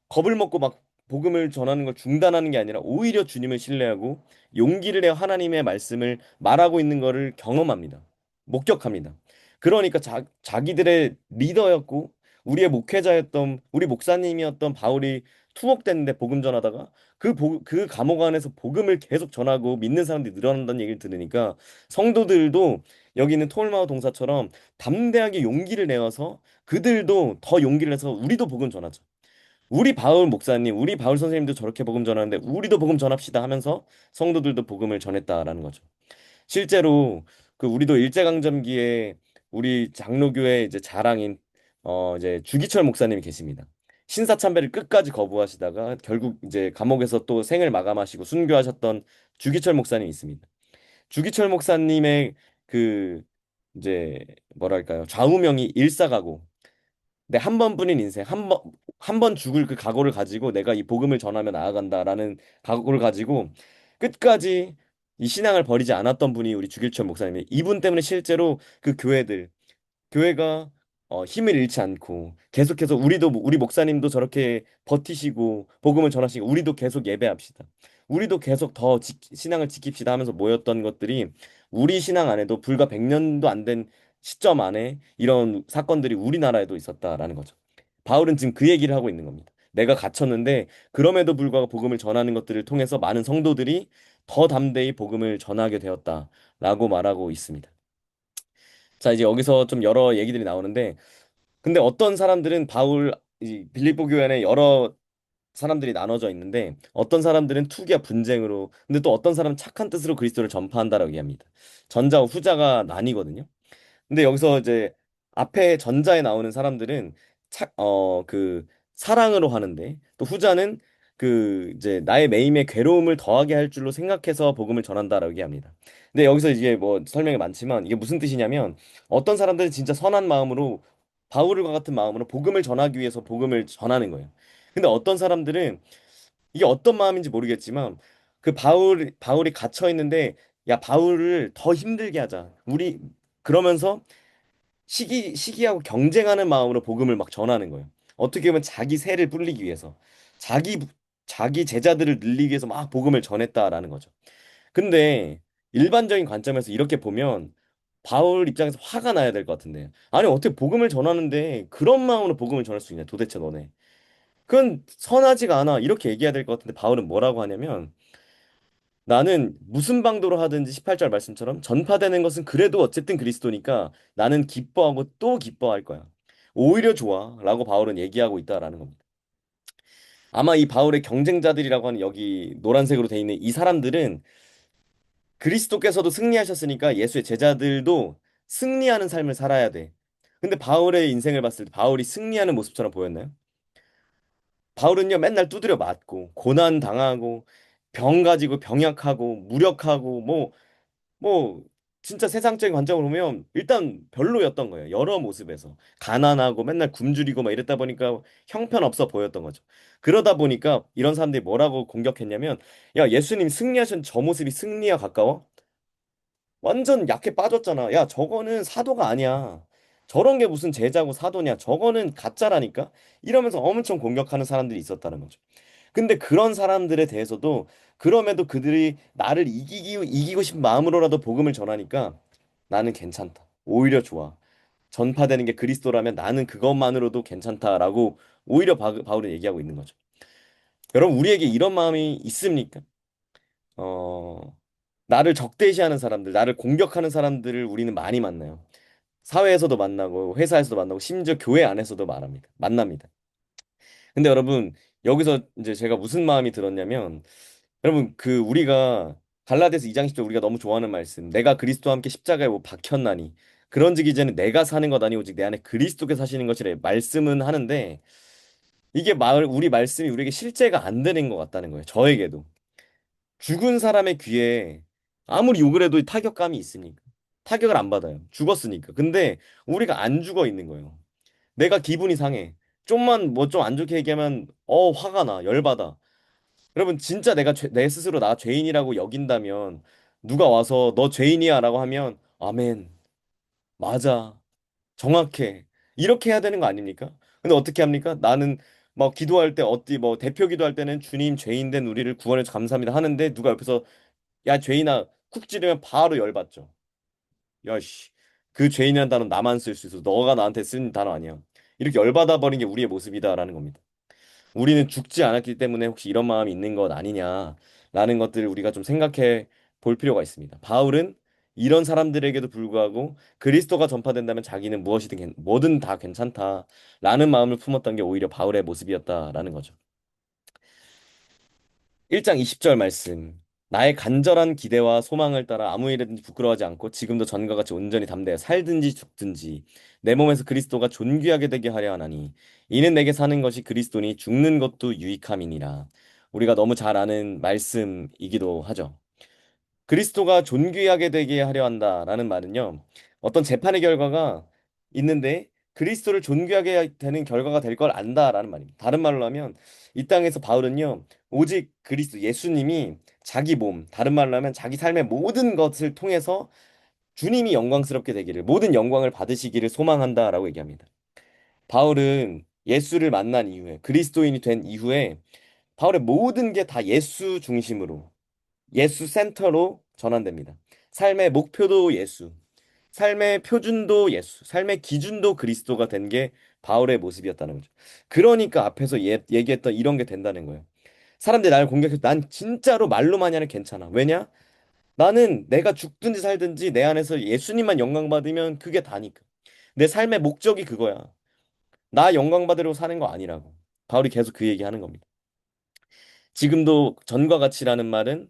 겁을 먹고 막 복음을 전하는 걸 중단하는 게 아니라 오히려 주님을 신뢰하고 용기를 내어 하나님의 말씀을 말하고 있는 것을 경험합니다. 목격합니다. 그러니까 자기들의 리더였고 우리의 목회자였던 우리 목사님이었던 바울이 투옥됐는데 복음 전하다가 그 감옥 안에서 복음을 계속 전하고 믿는 사람들이 늘어난다는 얘기를 들으니까 성도들도 여기 있는 토울마오 동사처럼 담대하게 용기를 내어서 그들도 더 용기를 내서 우리도 복음 전하자. 우리 바울 목사님, 우리 바울 선생님도 저렇게 복음 전하는데 우리도 복음 전합시다 하면서 성도들도 복음을 전했다라는 거죠. 실제로 그 우리도 일제강점기에 우리 장로교회 이제 자랑인 이제 주기철 목사님이 계십니다. 신사참배를 끝까지 거부하시다가 결국 이제 감옥에서 또 생을 마감하시고 순교하셨던 주기철 목사님이 있습니다. 주기철 목사님의 그 이제 뭐랄까요 좌우명이 일사각오. 내 한 번뿐인 인생 한 번 죽을 그 각오를 가지고 내가 이 복음을 전하며 나아간다라는 각오를 가지고 끝까지 이 신앙을 버리지 않았던 분이 우리 주길철 목사님이 이분 때문에 실제로 그 교회가 힘을 잃지 않고 계속해서 우리 목사님도 저렇게 버티시고 복음을 전하시고 우리도 계속 예배합시다. 우리도 계속 신앙을 지킵시다 하면서 모였던 것들이 우리 신앙 안에도 불과 100년도 안 된 시점 안에 이런 사건들이 우리나라에도 있었다라는 거죠. 바울은 지금 그 얘기를 하고 있는 겁니다. 내가 갇혔는데 그럼에도 불구하고 복음을 전하는 것들을 통해서 많은 성도들이 더 담대히 복음을 전하게 되었다라고 말하고 있습니다. 자, 이제 여기서 좀 여러 얘기들이 나오는데 근데 어떤 사람들은 이 빌립보 교회 안에 여러 사람들이 나눠져 있는데 어떤 사람들은 투기와 분쟁으로 근데 또 어떤 사람은 착한 뜻으로 그리스도를 전파한다라고 얘기합니다. 전자와 후자가 나뉘거든요. 근데 여기서 이제 앞에 전자에 나오는 사람들은 그 사랑으로 하는데 또 후자는 그 이제 나의 매임에 괴로움을 더하게 할 줄로 생각해서 복음을 전한다라고 얘기합니다. 근데 여기서 이게 뭐 설명이 많지만 이게 무슨 뜻이냐면 어떤 사람들은 진짜 선한 마음으로 바울과 같은 마음으로 복음을 전하기 위해서 복음을 전하는 거예요. 근데 어떤 사람들은 이게 어떤 마음인지 모르겠지만 그 바울이 갇혀 있는데 야 바울을 더 힘들게 하자. 우리 그러면서 시기하고 경쟁하는 마음으로 복음을 막 전하는 거예요. 어떻게 보면 자기 세를 불리기 위해서 자기 자기 제자들을 늘리기 위해서 막 복음을 전했다라는 거죠. 근데 일반적인 관점에서 이렇게 보면 바울 입장에서 화가 나야 될 것 같은데 아니 어떻게 복음을 전하는데 그런 마음으로 복음을 전할 수 있냐 도대체 너네 그건 선하지가 않아 이렇게 얘기해야 될 것 같은데 바울은 뭐라고 하냐면 나는 무슨 방도로 하든지 18절 말씀처럼 전파되는 것은 그래도 어쨌든 그리스도니까 나는 기뻐하고 또 기뻐할 거야. 오히려 좋아라고 바울은 얘기하고 있다라는 겁니다. 아마 이 바울의 경쟁자들이라고 하는 여기 노란색으로 돼 있는 이 사람들은 그리스도께서도 승리하셨으니까 예수의 제자들도 승리하는 삶을 살아야 돼. 근데 바울의 인생을 봤을 때 바울이 승리하는 모습처럼 보였나요? 바울은요, 맨날 두드려 맞고, 고난 당하고, 병 가지고 병약하고, 무력하고, 뭐, 진짜 세상적인 관점으로 보면 일단 별로였던 거예요. 여러 모습에서. 가난하고 맨날 굶주리고 막 이랬다 보니까 형편없어 보였던 거죠. 그러다 보니까 이런 사람들이 뭐라고 공격했냐면, 야, 예수님 승리하신 저 모습이 승리와 가까워? 완전 약해 빠졌잖아. 야, 저거는 사도가 아니야. 저런 게 무슨 제자고 사도냐. 저거는 가짜라니까? 이러면서 엄청 공격하는 사람들이 있었다는 거죠. 근데 그런 사람들에 대해서도 그럼에도 그들이 나를 이기고 싶은 마음으로라도 복음을 전하니까 나는 괜찮다. 오히려 좋아. 전파되는 게 그리스도라면 나는 그것만으로도 괜찮다라고 오히려 바울은 얘기하고 있는 거죠. 여러분, 우리에게 이런 마음이 있습니까? 어, 나를 적대시하는 사람들, 나를 공격하는 사람들을 우리는 많이 만나요. 사회에서도 만나고, 회사에서도 만나고, 심지어 교회 안에서도 만납니다. 근데 여러분, 여기서 이제 제가 무슨 마음이 들었냐면, 여러분, 그 우리가 갈라디아서 2장 10절 우리가 너무 좋아하는 말씀, 내가 그리스도와 함께 십자가에 못 박혔나니, 그런즉 이제는 내가 사는 것 아니 오직 내 안에 그리스도께서 사시는 것이래 말씀은 하는데, 이게 우리 말씀이 우리에게 실제가 안 되는 것 같다는 거예요. 저에게도. 죽은 사람의 귀에 아무리 욕을 해도 타격감이 있습니까? 타격을 안 받아요. 죽었으니까. 근데 우리가 안 죽어 있는 거예요. 내가 기분이 상해. 좀만 뭐 좀 안 좋게 얘기하면 화가 나. 열받아. 여러분 진짜 내 스스로 나 죄인이라고 여긴다면 누가 와서 너 죄인이야라고 하면 아멘. 맞아. 정확해. 이렇게 해야 되는 거 아닙니까? 근데 어떻게 합니까? 나는 막 기도할 때 어디 뭐 대표 기도할 때는 주님 죄인 된 우리를 구원해 주셔서 감사합니다 하는데 누가 옆에서 야 죄인아 쿡 찌르면 바로 열받죠. 야씨 그 죄인이라는 단어 나만 쓸 수 있어. 너가 나한테 쓴 단어 아니야. 이렇게 열받아 버린 게 우리의 모습이다라는 겁니다. 우리는 죽지 않았기 때문에 혹시 이런 마음이 있는 것 아니냐라는 것들을 우리가 좀 생각해 볼 필요가 있습니다. 바울은 이런 사람들에게도 불구하고 그리스도가 전파된다면 자기는 뭐든 다 괜찮다라는 마음을 품었던 게 오히려 바울의 모습이었다라는 거죠. 1장 20절 말씀. 나의 간절한 기대와 소망을 따라 아무 일에든지 부끄러워하지 않고 지금도 전과 같이 온전히 담대하여 살든지 죽든지 내 몸에서 그리스도가 존귀하게 되게 하려 하나니 이는 내게 사는 것이 그리스도니 죽는 것도 유익함이니라. 우리가 너무 잘 아는 말씀이기도 하죠. 그리스도가 존귀하게 되게 하려 한다라는 말은요. 어떤 재판의 결과가 있는데 그리스도를 존귀하게 되는 결과가 될 걸 안다라는 말입니다. 다른 말로 하면 이 땅에서 바울은요. 오직 그리스도 예수님이 자기 몸, 다른 말로 하면 자기 삶의 모든 것을 통해서 주님이 영광스럽게 되기를 모든 영광을 받으시기를 소망한다라고 얘기합니다. 바울은 예수를 만난 이후에 그리스도인이 된 이후에 바울의 모든 게 다 예수 중심으로 예수 센터로 전환됩니다. 삶의 목표도 예수, 삶의 표준도 예수, 삶의 기준도 그리스도가 된 게 바울의 모습이었다는 거죠. 그러니까 앞에서 얘기했던 이런 게 된다는 거예요. 사람들이 나를 공격해서 난 진짜로 말로만 하는 괜찮아. 왜냐? 나는 내가 죽든지 살든지 내 안에서 예수님만 영광 받으면 그게 다니까. 내 삶의 목적이 그거야. 나 영광 받으려고 사는 거 아니라고. 바울이 계속 그 얘기하는 겁니다. 지금도 전과 같이라는 말은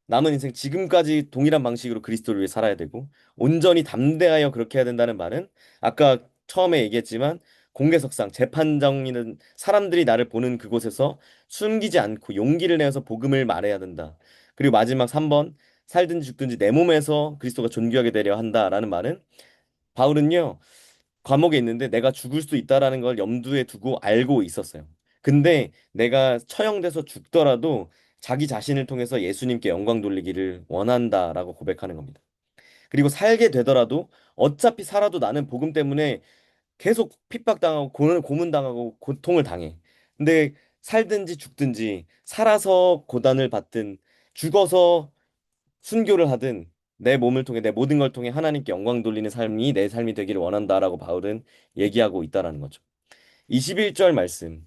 남은 인생 지금까지 동일한 방식으로 그리스도를 위해 살아야 되고 온전히 담대하여 그렇게 해야 된다는 말은 아까 처음에 얘기했지만 공개석상 재판정이는 사람들이 나를 보는 그곳에서 숨기지 않고 용기를 내어서 복음을 말해야 된다. 그리고 마지막 3번 살든지 죽든지 내 몸에서 그리스도가 존귀하게 되려 한다라는 말은 바울은요 감옥에 있는데 내가 죽을 수도 있다라는 걸 염두에 두고 알고 있었어요. 근데 내가 처형돼서 죽더라도 자기 자신을 통해서 예수님께 영광 돌리기를 원한다라고 고백하는 겁니다. 그리고 살게 되더라도 어차피 살아도 나는 복음 때문에 계속 핍박당하고 고문당하고 고통을 당해. 근데 살든지 죽든지 살아서 고단을 받든 죽어서 순교를 하든 내 몸을 통해 내 모든 걸 통해 하나님께 영광 돌리는 삶이 내 삶이 되기를 원한다라고 바울은 얘기하고 있다라는 거죠. 21절 말씀.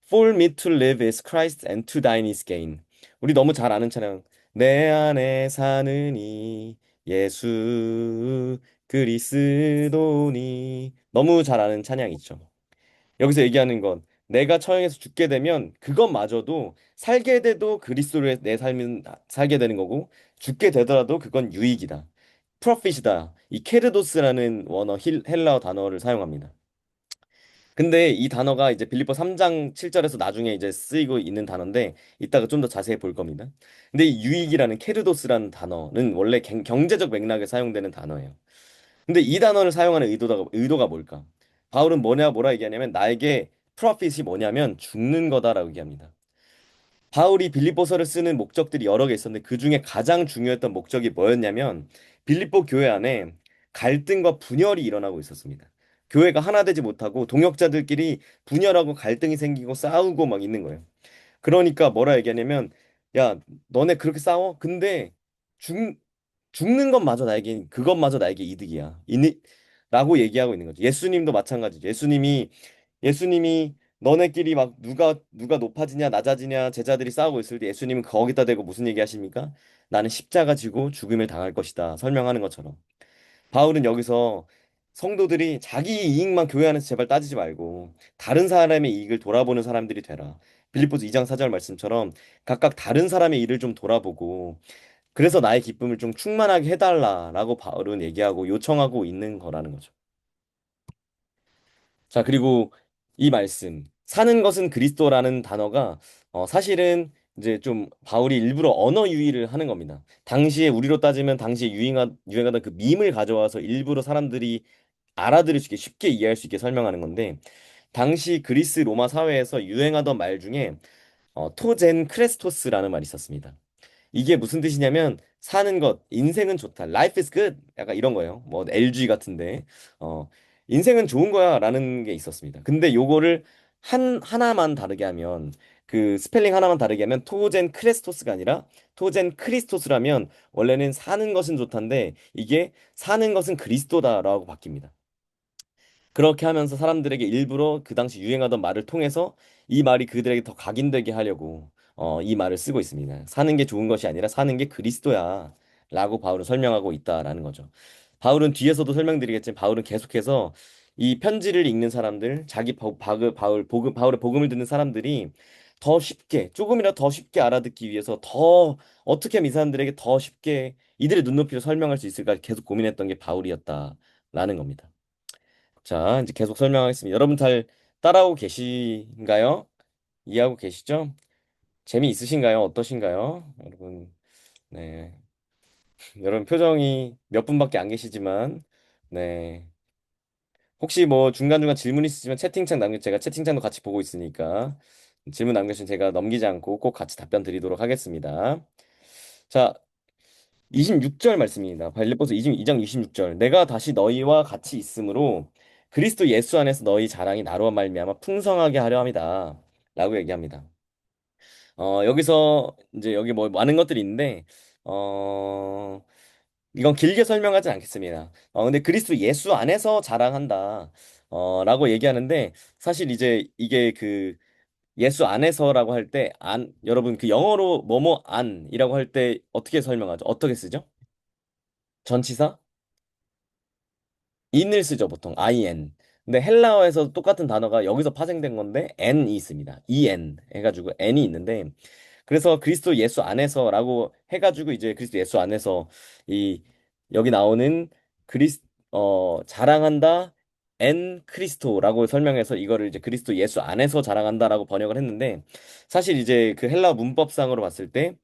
For me to live is Christ and to die is gain. 우리 너무 잘 아는 찬양. 내 안에 사느니 예수 그리스도니. 너무 잘 아는 찬양 있죠. 여기서 얘기하는 건 내가 처형해서 죽게 되면 그것마저도 살게 돼도 그리스도로 내 삶은 살게 되는 거고 죽게 되더라도 그건 유익이다. 프로핏이다. 이 케르도스라는 원어 헬라어 단어를 사용합니다. 근데 이 단어가 이제 빌립보 3장 7절에서 나중에 이제 쓰이고 있는 단어인데 이따가 좀 더 자세히 볼 겁니다. 근데 이 유익이라는 케르도스라는 단어는 원래 경제적 맥락에 사용되는 단어예요. 근데 이 단어를 사용하는 의도가 뭘까? 바울은 뭐라 얘기하냐면 나에게 프로핏이 뭐냐면 죽는 거다라고 얘기합니다. 바울이 빌립보서를 쓰는 목적들이 여러 개 있었는데 그 중에 가장 중요했던 목적이 뭐였냐면 빌립보 교회 안에 갈등과 분열이 일어나고 있었습니다. 교회가 하나 되지 못하고 동역자들끼리 분열하고 갈등이 생기고 싸우고 막 있는 거예요. 그러니까 뭐라 얘기하냐면 야, 너네 그렇게 싸워? 근데 죽 죽는 것마저 나에게 그것마저 나에게 이득이야. 라고 얘기하고 있는 거죠. 예수님도 마찬가지죠. 예수님이 너네끼리 막 누가 높아지냐 낮아지냐 제자들이 싸우고 있을 때 예수님은 거기다 대고 무슨 얘기 하십니까? 나는 십자가 지고 죽음을 당할 것이다. 설명하는 것처럼. 바울은 여기서 성도들이 자기 이익만 교회 안에서 제발 따지지 말고 다른 사람의 이익을 돌아보는 사람들이 되라. 빌립보서 2장 4절 말씀처럼 각각 다른 사람의 일을 좀 돌아보고 그래서 나의 기쁨을 좀 충만하게 해달라라고 바울은 얘기하고 요청하고 있는 거라는 거죠. 자, 그리고 이 말씀, 사는 것은 그리스도라는 단어가 사실은 이제 좀 바울이 일부러 언어 유희를 하는 겁니다. 당시에 우리로 따지면 당시에 유행하던 그 밈을 가져와서 일부러 사람들이 알아들을 수 있게 쉽게 이해할 수 있게 설명하는 건데 당시 그리스 로마 사회에서 유행하던 말 중에 토젠 크레스토스라는 말이 있었습니다. 이게 무슨 뜻이냐면 사는 것, 인생은 좋다. Life is good. 약간 이런 거예요. 뭐 LG 같은데. 어, 인생은 좋은 거야라는 게 있었습니다. 근데 요거를 하나만 다르게 하면 그 스펠링 하나만 다르게 하면 토젠 크레스토스가 아니라 토젠 크리스토스라면 원래는 사는 것은 좋다인데 이게 사는 것은 그리스도다라고 바뀝니다. 그렇게 하면서 사람들에게 일부러 그 당시 유행하던 말을 통해서 이 말이 그들에게 더 각인되게 하려고 이 말을 쓰고 있습니다. 사는 게 좋은 것이 아니라 사는 게 그리스도야. 라고 바울은 설명하고 있다라는 거죠. 바울은 뒤에서도 설명드리겠지만 바울은 계속해서 이 편지를 읽는 사람들, 바울의 복음을 듣는 사람들이 더 쉽게, 조금이라도 더 쉽게 알아듣기 위해서 더 어떻게 하면 이 사람들에게 더 쉽게 이들의 눈높이로 설명할 수 있을까 계속 고민했던 게 바울이었다라는 겁니다. 자, 이제 계속 설명하겠습니다. 여러분 잘 따라오고 계신가요? 이해하고 계시죠? 재미있으신가요? 어떠신가요? 여러분, 네. 여러분 표정이 몇 분밖에 안 계시지만, 네. 혹시 뭐 중간중간 질문 있으시면 제가 채팅창도 같이 보고 있으니까 질문 남겨주시면 제가 넘기지 않고 꼭 같이 답변 드리도록 하겠습니다. 자, 26절 말씀입니다. 빌립보서 2장 26절. 내가 다시 너희와 같이 있으므로 그리스도 예수 안에서 너희 자랑이 나로 말미암아 풍성하게 하려 함이다. 라고 얘기합니다. 여기서 이제 여기 뭐 많은 것들이 있는데 어, 이건 길게 설명하진 않겠습니다. 근데 그리스도 예수 안에서 자랑한다. 라고 얘기하는데 사실 이제 이게 그 예수 안에서라고 할 때 여러분 그 영어로 뭐뭐 안이라고 할 때 어떻게 설명하죠? 어떻게 쓰죠? 전치사? in을 쓰죠, 보통. in. 근데 헬라어에서 똑같은 단어가 여기서 파생된 건데 n이 있습니다. en 해가지고 n이 있는데 그래서 그리스도 예수 안에서라고 해가지고 이제 그리스도 예수 안에서 이 여기 나오는 자랑한다 엔 크리스토라고 설명해서 이거를 이제 그리스도 예수 안에서 자랑한다라고 번역을 했는데 사실 이제 그 헬라 문법상으로 봤을 때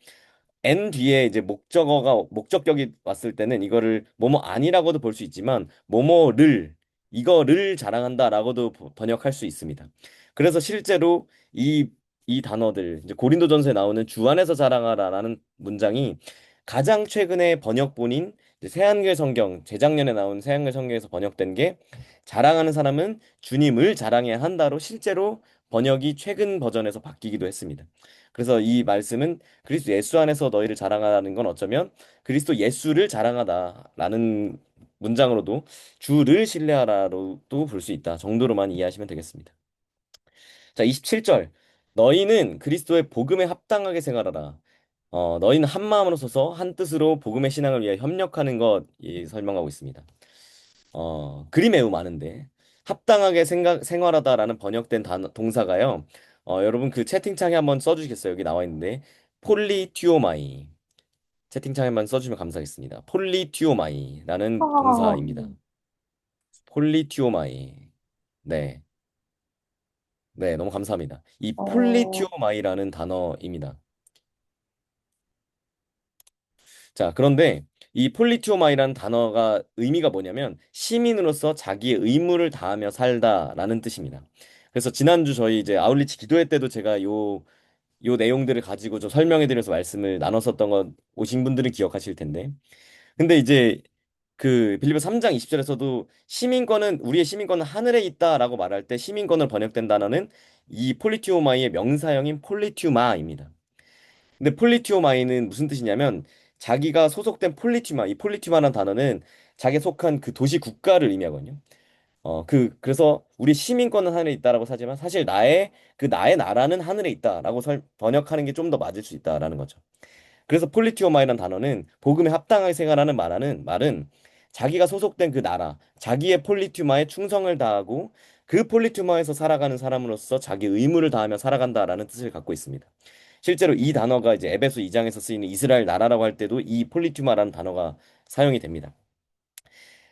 N 뒤에 이제 목적격이 왔을 때는 이거를 뭐뭐 아니라고도 볼 수 있지만 이거를 자랑한다라고도 번역할 수 있습니다. 그래서 실제로 이 단어들 이제 고린도전서에 나오는 주 안에서 자랑하라라는 문장이 가장 최근에 번역본인 이제 새한글 성경 재작년에 나온 새한글 성경에서 번역된 게 자랑하는 사람은 주님을 자랑해야 한다로 실제로 번역이 최근 버전에서 바뀌기도 했습니다. 그래서 이 말씀은 그리스도 예수 안에서 너희를 자랑하라는 건 어쩌면 그리스도 예수를 자랑하다라는 문장으로도 주를 신뢰하라로도 볼 수 있다 정도로만 이해하시면 되겠습니다. 자, 27절. 너희는 그리스도의 복음에 합당하게 생활하라. 너희는 한 마음으로 서서 한 뜻으로 복음의 신앙을 위해 협력하는 것 설명하고 있습니다. 글이 매우 많은데 합당하게 생활하다라는 번역된 동사가요. 여러분 그 채팅창에 한번 써주시겠어요? 여기 나와 있는데 폴리튜오마이 채팅창에 한번 써주시면 감사하겠습니다. 폴리튜오마이라는 아, 동사입니다. 폴리튜오마이. 네, 네, 너무 감사합니다. 이 어, 폴리튜오마이라는 단어입니다. 자, 그런데 이 폴리티오마이라는 단어가 의미가 뭐냐면 시민으로서 자기의 의무를 다하며 살다라는 뜻입니다. 그래서 지난주 저희 이제 아울리치 기도회 때도 제가 요 내용들을 가지고 좀 설명해 드려서 말씀을 나눴었던 건 오신 분들은 기억하실 텐데. 근데 이제 그 빌립보 3장 20절에서도 시민권은 우리의 시민권은 하늘에 있다라고 말할 때 시민권을 번역된 단어는 이 폴리티오마이의 명사형인 폴리티우마입니다. 근데 폴리티오마이는 무슨 뜻이냐면 자기가 소속된 폴리티마, 이 폴리티마라는 단어는 자기 속한 그 도시 국가를 의미하거든요. 그래서 우리 시민권은 하늘에 있다라고 하지만 사실 나의 나라는 하늘에 있다라고 번역하는 게 좀 더 맞을 수 있다라는 거죠. 그래서 폴리티오마이라는 단어는 복음에 합당하게 생활하는 말은 자기가 소속된 그 나라, 자기의 폴리티마에 충성을 다하고 그 폴리티마에서 살아가는 사람으로서 자기 의무를 다하며 살아간다라는 뜻을 갖고 있습니다. 실제로 이 단어가 이제 에베소 2장에서 쓰이는 이스라엘 나라라고 할 때도 이 폴리티마라는 단어가 사용이 됩니다.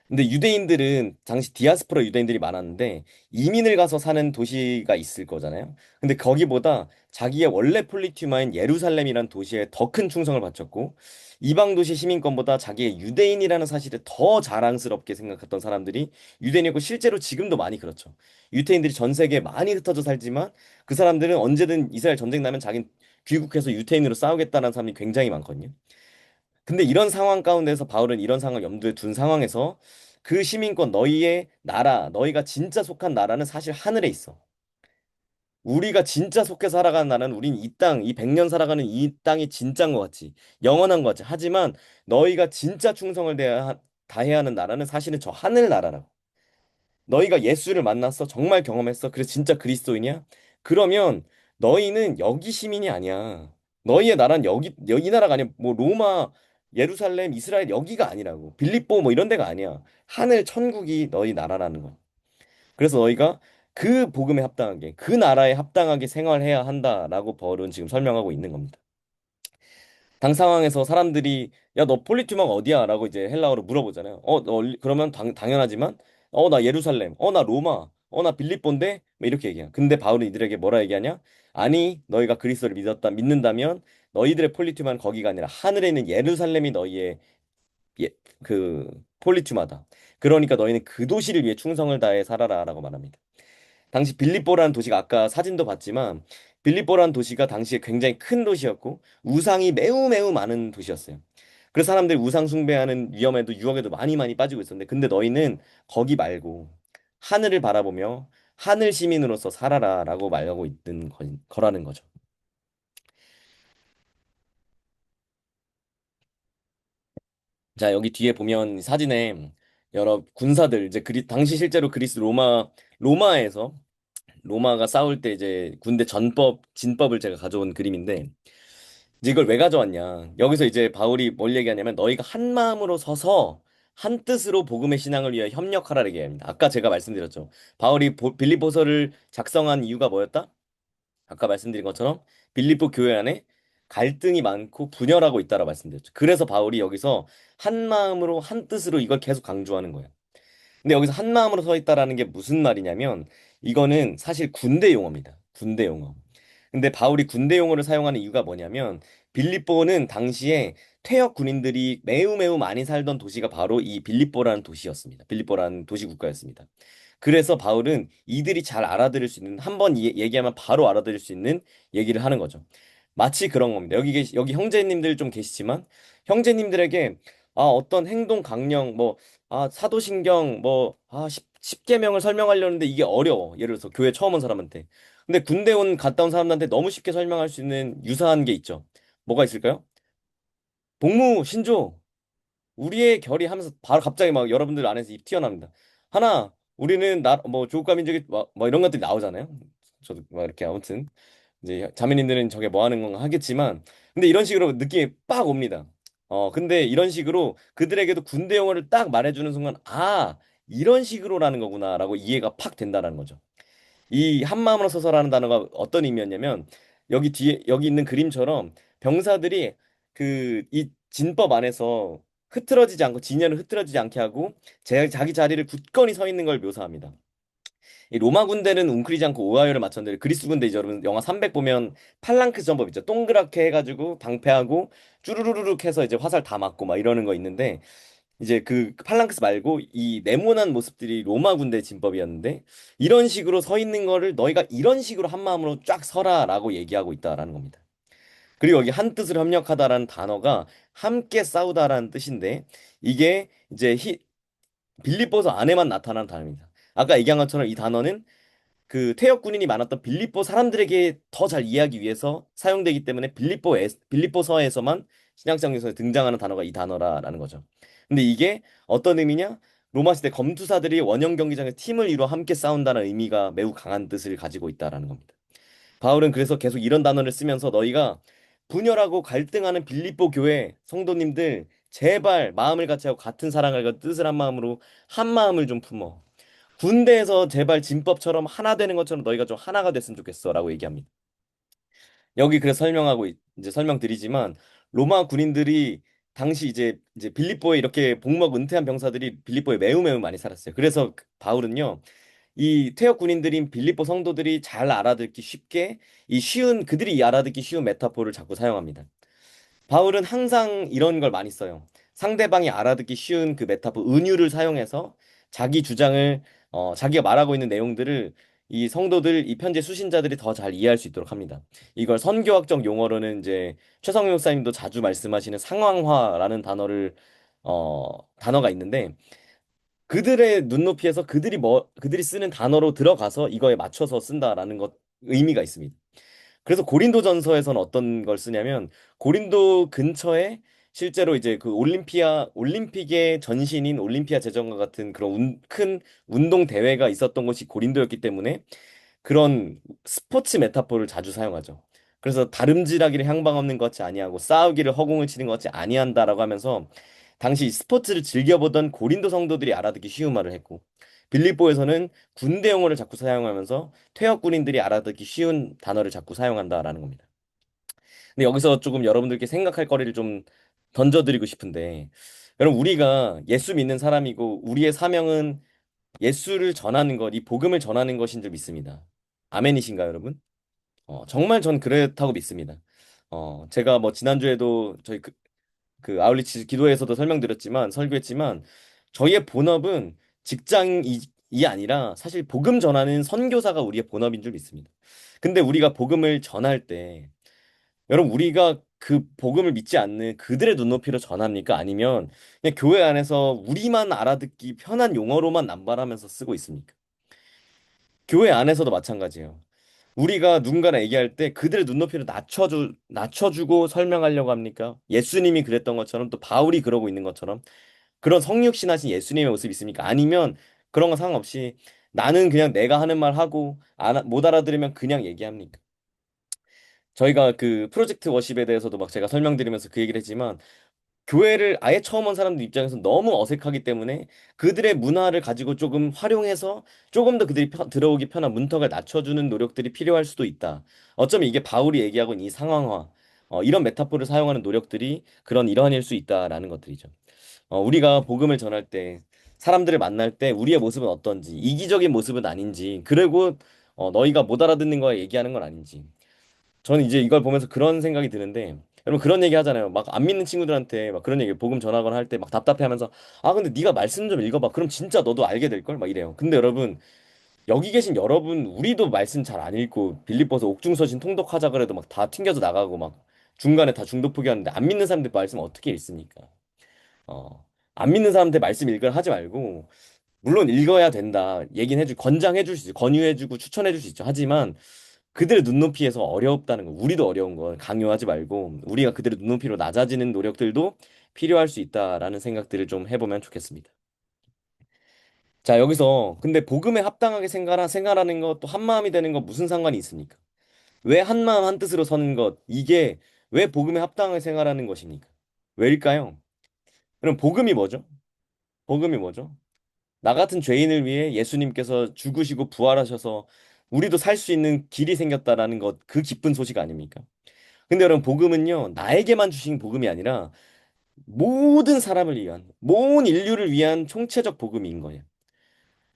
근데 유대인들은 당시 디아스포라 유대인들이 많았는데 이민을 가서 사는 도시가 있을 거잖아요. 근데 거기보다 자기의 원래 폴리티마인 예루살렘이라는 도시에 더 큰 충성을 바쳤고 이방 도시 시민권보다 자기의 유대인이라는 사실을 더 자랑스럽게 생각했던 사람들이 유대인이었고 실제로 지금도 많이 그렇죠. 유대인들이 전 세계에 많이 흩어져 살지만 그 사람들은 언제든 이스라엘 전쟁 나면 자긴 귀국해서 유대인으로 싸우겠다는 사람이 굉장히 많거든요. 근데 이런 상황 가운데서 바울은 이런 상황을 염두에 둔 상황에서 그 시민권 너희의 나라, 너희가 진짜 속한 나라는 사실 하늘에 있어. 우리가 진짜 속해 살아가는 나라는 우린 이 땅, 이 100년 살아가는 이 땅이 진짜인 것 같지. 영원한 것 같지. 하지만 너희가 진짜 충성을 다해야 하는 나라는 사실은 저 하늘 나라라고. 너희가 예수를 만났어? 정말 경험했어? 그래서 진짜 그리스도이냐? 그러면 너희는 여기 시민이 아니야. 너희의 나라는 여기 나라가 아니야. 뭐 로마, 예루살렘, 이스라엘 여기가 아니라고. 빌립보 뭐 이런 데가 아니야. 하늘 천국이 너희 나라라는 거야. 그래서 너희가 그 복음에 합당하게, 그 나라에 합당하게 생활해야 한다라고 벌은 지금 설명하고 있는 겁니다. 당 상황에서 사람들이 야 너 폴리티마가 어디야? 라고 이제 헬라어로 물어보잖아요. 그러면 당연하지만 나 예루살렘, 나 로마, 나 빌립보인데 뭐 이렇게 얘기해요. 근데 바울은 이들에게 뭐라 얘기하냐? 아니 너희가 그리스도를 믿는다면 너희들의 폴리티마는 거기가 아니라 하늘에 있는 예루살렘이 너희의 예, 그 폴리티마다. 그러니까 너희는 그 도시를 위해 충성을 다해 살아라라고 말합니다. 당시 빌립보라는 도시가 아까 사진도 봤지만 빌립보라는 도시가 당시에 굉장히 큰 도시였고 우상이 매우 매우 많은 도시였어요. 그래서 사람들이 우상 숭배하는 위험에도 유혹에도 많이 많이 빠지고 있었는데 근데 너희는 거기 말고 하늘을 바라보며 하늘 시민으로서 살아라라고 말하고 있는 거라는 거죠. 자, 여기 뒤에 보면 사진에 여러 군사들 이제 당시 실제로 그리스 로마에서 로마가 싸울 때 이제 군대 진법을 제가 가져온 그림인데 이제 이걸 왜 가져왔냐? 여기서 이제 바울이 뭘 얘기하냐면 너희가 한 마음으로 서서 한 뜻으로 복음의 신앙을 위해 협력하라 얘기합니다. 아까 제가 말씀드렸죠. 바울이 빌립보서를 작성한 이유가 뭐였다? 아까 말씀드린 것처럼 빌립보 교회 안에 갈등이 많고 분열하고 있다라고 말씀드렸죠. 그래서 바울이 여기서 한 마음으로 한 뜻으로 이걸 계속 강조하는 거예요. 근데 여기서 한 마음으로 서 있다라는 게 무슨 말이냐면 이거는 사실 군대 용어입니다. 군대 용어. 근데 바울이 군대 용어를 사용하는 이유가 뭐냐면 빌립보는 당시에 퇴역 군인들이 매우 매우 많이 살던 도시가 바로 이 빌립보라는 도시였습니다. 빌립보라는 도시 국가였습니다. 그래서 바울은 이들이 잘 알아들을 수 있는 한 번 얘기하면 바로 알아들을 수 있는 얘기를 하는 거죠. 마치 그런 겁니다. 여기 형제님들 좀 계시지만 형제님들에게 어떤 행동 강령 사도신경 십계명을 설명하려는데 이게 어려워. 예를 들어서 교회 처음 온 사람한테. 근데 군대 갔다 온 사람들한테 너무 쉽게 설명할 수 있는 유사한 게 있죠. 뭐가 있을까요? 복무 신조 우리의 결의 하면서 바로 갑자기 막 여러분들 안에서 입 튀어나옵니다. 하나 우리는 조국과 민족이 뭐 이런 것들이 나오잖아요. 저도 막 이렇게 아무튼 이제 자매님들은 저게 뭐 하는 건가 하겠지만 근데 이런 식으로 느낌이 빡 옵니다. 근데 이런 식으로 그들에게도 군대 용어를 딱 말해주는 순간 이런 식으로라는 거구나라고 이해가 팍 된다라는 거죠. 이 한마음으로 서서라는 단어가 어떤 의미였냐면 여기 뒤에 여기 있는 그림처럼 병사들이 그 이 진법 안에서 흐트러지지 않고 진열을 흐트러지지 않게 하고 자기 자리를 굳건히 서 있는 걸 묘사합니다. 이 로마 군대는 웅크리지 않고 오하이오를 맞췄는데 그리스 군대 이제 여러분 영화 300 보면 팔랑크 전법 있죠. 동그랗게 해가지고 방패하고 쭈루루룩 해서 이제 화살 다 맞고 막 이러는 거 있는데 이제 그 팔랑크스 말고 이 네모난 모습들이 로마 군대 진법이었는데 이런 식으로 서 있는 거를 너희가 이런 식으로 한 마음으로 쫙 서라라고 얘기하고 있다라는 겁니다. 그리고 여기 한 뜻으로 협력하다라는 단어가 함께 싸우다라는 뜻인데 이게 이제 빌립보서 안에만 나타나는 단어입니다. 아까 얘기한 것처럼 이 단어는 그 퇴역 군인이 많았던 빌립보 사람들에게 더 잘 이해하기 위해서 사용되기 때문에 빌립보서에서만 신약성 요소에 등장하는 단어가 이 단어라는 거죠. 근데 이게 어떤 의미냐? 로마 시대 검투사들이 원형 경기장에 팀을 이루어 함께 싸운다는 의미가 매우 강한 뜻을 가지고 있다라는 겁니다. 바울은 그래서 계속 이런 단어를 쓰면서 너희가 분열하고 갈등하는 빌립보 교회 성도님들 제발 마음을 같이 하고 같은 사랑을 가지고 뜻을 한 마음으로 한 마음을 좀 품어. 군대에서 제발 진법처럼 하나 되는 것처럼 너희가 좀 하나가 됐으면 좋겠어라고 얘기합니다. 여기 그래서 이제 설명드리지만 로마 군인들이 당시 이제 빌립보에 이렇게 복무하고 은퇴한 병사들이 빌립보에 매우 매우 많이 살았어요. 그래서 바울은요. 이 퇴역 군인들인 빌립보 성도들이 잘 알아듣기 쉽게 이 쉬운 그들이 알아듣기 쉬운 메타포를 자꾸 사용합니다. 바울은 항상 이런 걸 많이 써요. 상대방이 알아듣기 쉬운 그 메타포, 은유를 사용해서 자기 주장을, 자기가 말하고 있는 내용들을 이 성도들, 이 편지의 수신자들이 더 잘 이해할 수 있도록 합니다. 이걸 선교학적 용어로는 이제 최성용 목사님도 자주 말씀하시는 상황화라는 단어가 있는데 그들의 눈높이에서 그들이 쓰는 단어로 들어가서 이거에 맞춰서 쓴다라는 것, 의미가 있습니다. 그래서 고린도전서에서는 어떤 걸 쓰냐면 고린도 근처에 실제로 이제 그 올림픽의 전신인 올림피아 제정과 같은 그런 큰 운동 대회가 있었던 곳이 고린도였기 때문에 그런 스포츠 메타포를 자주 사용하죠. 그래서 다름질하기를 향방 없는 것 같이 아니하고 싸우기를 허공을 치는 것 같이 아니한다라고 하면서 당시 스포츠를 즐겨보던 고린도 성도들이 알아듣기 쉬운 말을 했고 빌립보에서는 군대 용어를 자꾸 사용하면서 퇴역 군인들이 알아듣기 쉬운 단어를 자꾸 사용한다라는 겁니다. 근데 여기서 조금 여러분들께 생각할 거리를 좀 던져드리고 싶은데 여러분 우리가 예수 믿는 사람이고 우리의 사명은 예수를 전하는 것, 이 복음을 전하는 것인 줄 믿습니다. 아멘이신가요, 여러분? 정말 전 그렇다고 믿습니다. 제가 뭐 지난주에도 저희 그 아울리치 기도회에서도 설명드렸지만 설교했지만 저희의 본업은 직장이 아니라 사실 복음 전하는 선교사가 우리의 본업인 줄 믿습니다. 근데 우리가 복음을 전할 때 여러분 우리가 그 복음을 믿지 않는 그들의 눈높이로 전합니까? 아니면 그냥 교회 안에서 우리만 알아듣기 편한 용어로만 남발하면서 쓰고 있습니까? 교회 안에서도 마찬가지예요. 우리가 누군가랑 얘기할 때 그들의 눈높이를 낮춰주고 설명하려고 합니까? 예수님이 그랬던 것처럼 또 바울이 그러고 있는 것처럼 그런 성육신하신 예수님의 모습이 있습니까? 아니면 그런 거 상관없이 나는 그냥 내가 하는 말 하고 못 알아들으면 그냥 얘기합니까? 저희가 그 프로젝트 워십에 대해서도 막 제가 설명드리면서 그 얘기를 했지만 교회를 아예 처음 온 사람들 입장에서 너무 어색하기 때문에 그들의 문화를 가지고 조금 활용해서 조금 더 그들이 들어오기 편한 문턱을 낮춰주는 노력들이 필요할 수도 있다. 어쩌면 이게 바울이 얘기하고 있는 이 상황화, 이런 메타포를 사용하는 노력들이 그런 일환일 수 있다라는 것들이죠. 우리가 복음을 전할 때 사람들을 만날 때 우리의 모습은 어떤지, 이기적인 모습은 아닌지, 그리고 너희가 못 알아듣는 거에 얘기하는 건 아닌지. 저는 이제 이걸 보면서 그런 생각이 드는데 여러분 그런 얘기 하잖아요. 막 안 믿는 친구들한테 막 그런 얘기 복음 전하거나 할 때 막 답답해하면서 아 근데 네가 말씀 좀 읽어봐. 그럼 진짜 너도 알게 될 걸? 막 이래요. 근데 여러분 여기 계신 여러분 우리도 말씀 잘 안 읽고 빌립보서 옥중서신 통독하자 그래도 막 다 튕겨서 나가고 막 중간에 다 중독 포기하는데 안 믿는 사람들 말씀 어떻게 읽습니까? 어. 안 믿는 사람한테 말씀 읽으라 하지 말고 물론 읽어야 된다. 권장해 줄 수 있죠. 권유해 주고 추천해 줄 수 있죠. 하지만 그들의 눈높이에서 어렵다는 거, 우리도 어려운 걸 강요하지 말고 우리가 그들의 눈높이로 낮아지는 노력들도 필요할 수 있다라는 생각들을 좀 해보면 좋겠습니다. 자, 여기서 근데 복음에 합당하게 생활하는 것도 한마음이 되는 것 무슨 상관이 있습니까? 왜 한마음 한뜻으로 서는 것, 이게 왜 복음에 합당하게 생활하는 것입니까? 왜일까요? 그럼 복음이 뭐죠? 복음이 뭐죠? 나 같은 죄인을 위해 예수님께서 죽으시고 부활하셔서 우리도 살 수 있는 길이 생겼다라는 것, 그 기쁜 소식 아닙니까? 근데 여러분, 복음은요, 나에게만 주신 복음이 아니라 모든 사람을 위한, 모든 인류를 위한 총체적 복음인 거예요.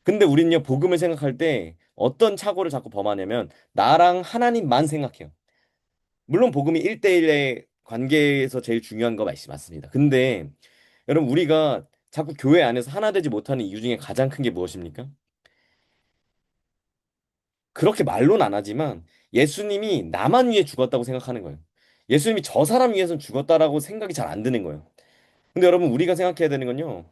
근데 우리는요, 복음을 생각할 때 어떤 착오를 자꾸 범하냐면, 나랑 하나님만 생각해요. 물론 복음이 1대1의 관계에서 제일 중요한 거 맞습니다. 근데 여러분, 우리가 자꾸 교회 안에서 하나 되지 못하는 이유 중에 가장 큰 게 무엇입니까? 그렇게 말로는 안 하지만 예수님이 나만 위해 죽었다고 생각하는 거예요. 예수님이 저 사람 위해서 죽었다라고 생각이 잘 안 드는 거예요. 근데 여러분, 우리가 생각해야 되는 건요,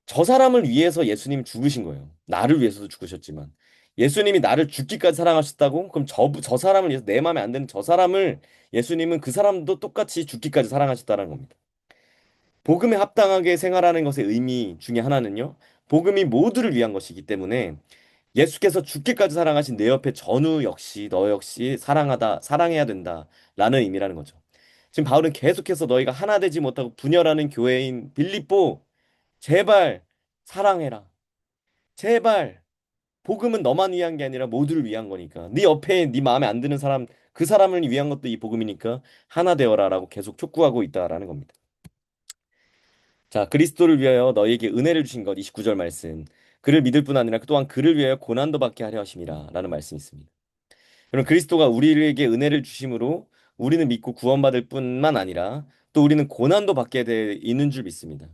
저 사람을 위해서 예수님 죽으신 거예요. 나를 위해서도 죽으셨지만. 예수님이 나를 죽기까지 사랑하셨다고? 그럼 저 사람을 위해서, 내 마음에 안 드는 저 사람을 예수님은 그 사람도 똑같이 죽기까지 사랑하셨다는 겁니다. 복음에 합당하게 생활하는 것의 의미 중에 하나는요, 복음이 모두를 위한 것이기 때문에 예수께서 죽기까지 사랑하신 내 옆에 전우 역시 너 역시 사랑해야 된다라는 의미라는 거죠. 지금 바울은 계속해서 너희가 하나 되지 못하고 분열하는 교회인 빌립보, 제발 사랑해라. 제발, 복음은 너만 위한 게 아니라 모두를 위한 거니까. 네 옆에 네 마음에 안 드는 사람, 그 사람을 위한 것도 이 복음이니까 하나 되어라라고 계속 촉구하고 있다라는 겁니다. 자, 그리스도를 위하여 너희에게 은혜를 주신 것, 29절 말씀. 그를 믿을 뿐 아니라 또한 그를 위하여 고난도 받게 하려 하심이라 라는 말씀이 있습니다. 그럼 그리스도가 우리에게 은혜를 주심으로 우리는 믿고 구원받을 뿐만 아니라 또 우리는 고난도 받게 돼 있는 줄 믿습니다.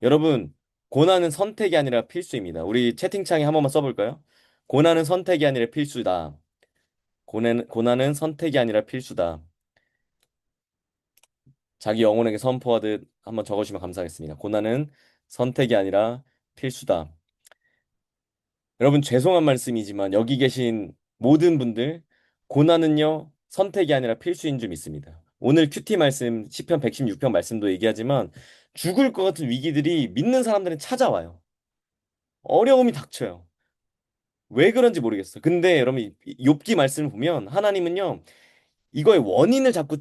여러분, 고난은 선택이 아니라 필수입니다. 우리 채팅창에 한 번만 써볼까요? 고난은 선택이 아니라 필수다. 고난은 선택이 아니라 필수다. 자기 영혼에게 선포하듯 한번 적어주시면 감사하겠습니다. 고난은 선택이 아니라 필수다. 여러분, 죄송한 말씀이지만 여기 계신 모든 분들, 고난은요 선택이 아니라 필수인 줄 믿습니다. 오늘 큐티 말씀 시편 116편 말씀도 얘기하지만 죽을 것 같은 위기들이 믿는 사람들은 찾아와요. 어려움이 닥쳐요. 왜 그런지 모르겠어. 근데 여러분, 욥기 말씀을 보면 하나님은요 이거의 원인을 자꾸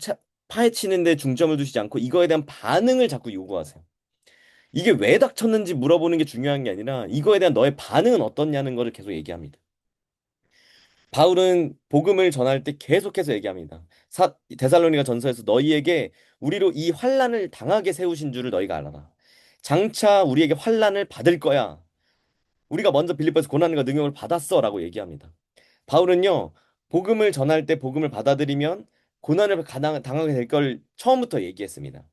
파헤치는데 중점을 두시지 않고 이거에 대한 반응을 자꾸 요구하세요. 이게 왜 닥쳤는지 물어보는 게 중요한 게 아니라 이거에 대한 너의 반응은 어떻냐는 거를 계속 얘기합니다. 바울은 복음을 전할 때 계속해서 얘기합니다. 데살로니가 전서에서 너희에게 우리로 이 환난을 당하게 세우신 줄을 너희가 알아라. 장차 우리에게 환난을 받을 거야. 우리가 먼저 빌립보에서 고난과 능력을 받았어라고 얘기합니다. 바울은요, 복음을 전할 때 복음을 받아들이면 고난을 당하게 될 걸 처음부터 얘기했습니다.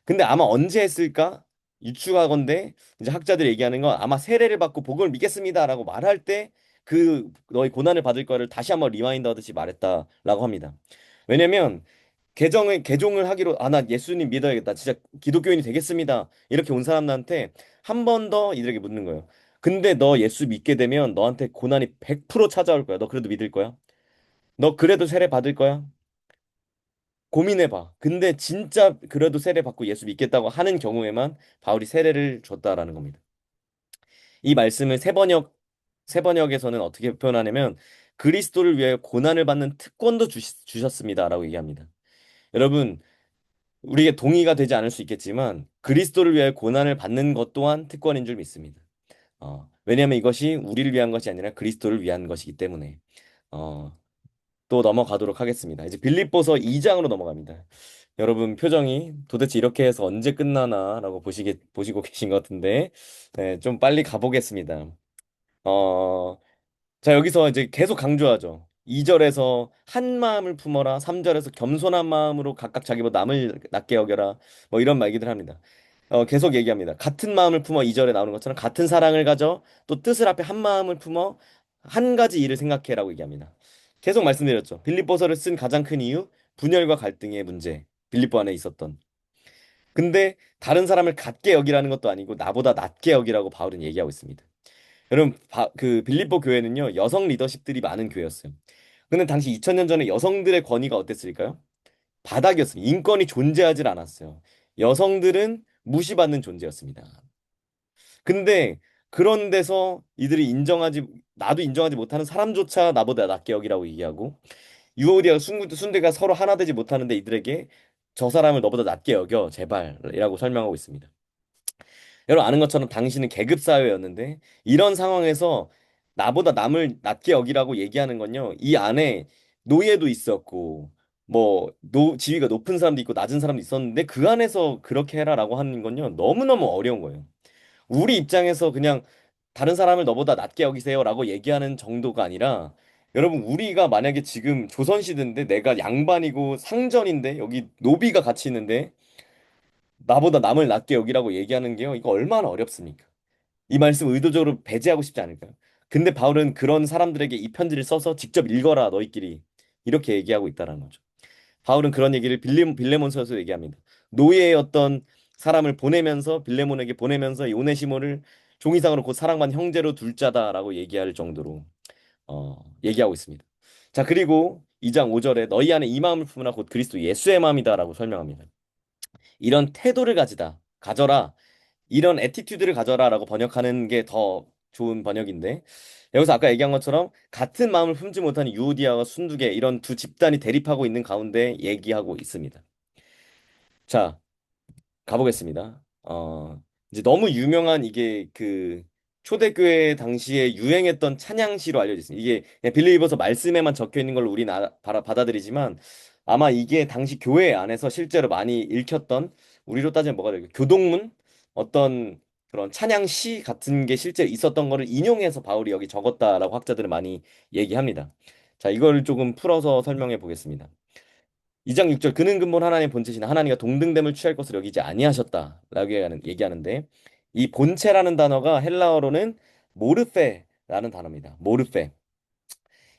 근데 아마 언제 했을까? 유추하건대 이제 학자들이 얘기하는 건 아마 세례를 받고 복음을 믿겠습니다라고 말할 때 그 너희 고난을 받을 거를 다시 한번 리마인드 하듯이 말했다라고 합니다. 왜냐면 개종을 하기로 나 예수님 믿어야겠다. 진짜 기독교인이 되겠습니다. 이렇게 온 사람들한테 한 번 더 이들에게 묻는 거예요. 근데 너 예수 믿게 되면 너한테 고난이 100% 찾아올 거야. 너 그래도 믿을 거야? 너 그래도 세례 받을 거야? 고민해봐. 근데 진짜 그래도 세례 받고 예수 믿겠다고 하는 경우에만 바울이 세례를 줬다라는 겁니다. 이 말씀을 세번역에서는 어떻게 표현하냐면 그리스도를 위하여 고난을 받는 특권도 주셨습니다라고 얘기합니다. 여러분, 우리에게 동의가 되지 않을 수 있겠지만 그리스도를 위하여 고난을 받는 것 또한 특권인 줄 믿습니다. 왜냐하면 이것이 우리를 위한 것이 아니라 그리스도를 위한 것이기 때문에. 어, 또 넘어가도록 하겠습니다. 이제 빌립보서 2장으로 넘어갑니다. 여러분 표정이 도대체 이렇게 해서 언제 끝나나라고 보시고 계신 것 같은데, 네, 좀 빨리 가보겠습니다. 어, 자, 여기서 이제 계속 강조하죠. 2절에서 한 마음을 품어라. 3절에서 겸손한 마음으로 각각 자기보다 남을 낮게 여겨라. 뭐 이런 말기들 합니다. 계속 얘기합니다. 같은 마음을 품어 2절에 나오는 것처럼 같은 사랑을 가져 또 뜻을 앞에 한 마음을 품어 한 가지 일을 생각해라고 얘기합니다. 계속 말씀드렸죠. 빌립보서를 쓴 가장 큰 이유 분열과 갈등의 문제. 빌립보 안에 있었던. 근데 다른 사람을 같게 여기라는 것도 아니고 나보다 낮게 여기라고 바울은 얘기하고 있습니다. 여러분, 그 빌립보 교회는요, 여성 리더십들이 많은 교회였어요. 근데 당시 2000년 전에 여성들의 권위가 어땠을까요? 바닥이었습니다. 인권이 존재하지 않았어요. 여성들은 무시받는 존재였습니다. 근데 그런 데서 나도 인정하지 못하는 사람조차 나보다 낮게 여기라고 얘기하고, 유오디아가 순대가 서로 하나 되지 못하는데 이들에게 저 사람을 너보다 낮게 여겨, 제발이라고 설명하고 있습니다. 여러분 아는 것처럼 당신은 계급 사회였는데 이런 상황에서 나보다 남을 낮게 여기라고 얘기하는 건요. 이 안에 노예도 있었고 지위가 높은 사람도 있고 낮은 사람도 있었는데 그 안에서 그렇게 해라라고 하는 건요. 너무너무 어려운 거예요. 우리 입장에서 그냥 다른 사람을 너보다 낮게 여기세요라고 얘기하는 정도가 아니라 여러분 우리가 만약에 지금 조선시대인데 내가 양반이고 상전인데 여기 노비가 같이 있는데 나보다 남을 낮게 여기라고 얘기하는 게요. 이거 얼마나 어렵습니까? 이 말씀 의도적으로 배제하고 싶지 않을까요? 근데 바울은 그런 사람들에게 이 편지를 써서 직접 읽어라 너희끼리 이렇게 얘기하고 있다라는 거죠. 바울은 그런 얘기를 빌레몬서에서 얘기합니다. 노예였던 사람을 보내면서 빌레몬에게 보내면서 이 오네시모를 종이상으로 곧 사랑받는 형제로 둘 자다라고 얘기할 정도로 얘기하고 있습니다. 자, 그리고 2장 5절에 너희 안에 이 마음을 품으나 곧 그리스도 예수의 마음이다라고 설명합니다. 이런 태도를 가져라. 이런 애티튜드를 가져라라고 번역하는 게 더 좋은 번역인데 여기서 아까 얘기한 것처럼 같은 마음을 품지 못하는 유오디아와 순두계 이런 두 집단이 대립하고 있는 가운데 얘기하고 있습니다. 자, 가보겠습니다. 이제 너무 유명한 이게 그 초대교회 당시에 유행했던 찬양시로 알려져 있습니다. 이게 그냥 빌리버서 말씀에만 적혀 있는 걸로 우리는 받아들이지만 아마 이게 당시 교회 안에서 실제로 많이 읽혔던 우리로 따지면 뭐가 될까요? 교동문 어떤 그런 찬양시 같은 게 실제 있었던 거를 인용해서 바울이 여기 적었다라고 학자들은 많이 얘기합니다. 자, 이걸 조금 풀어서 설명해 보겠습니다. 2장 6절 그는 근본 하나님의 본체시나 하나님과 동등됨을 취할 것을 여기지 아니하셨다라고 얘기하는데 이 본체라는 단어가 헬라어로는 모르페라는 단어입니다. 모르페.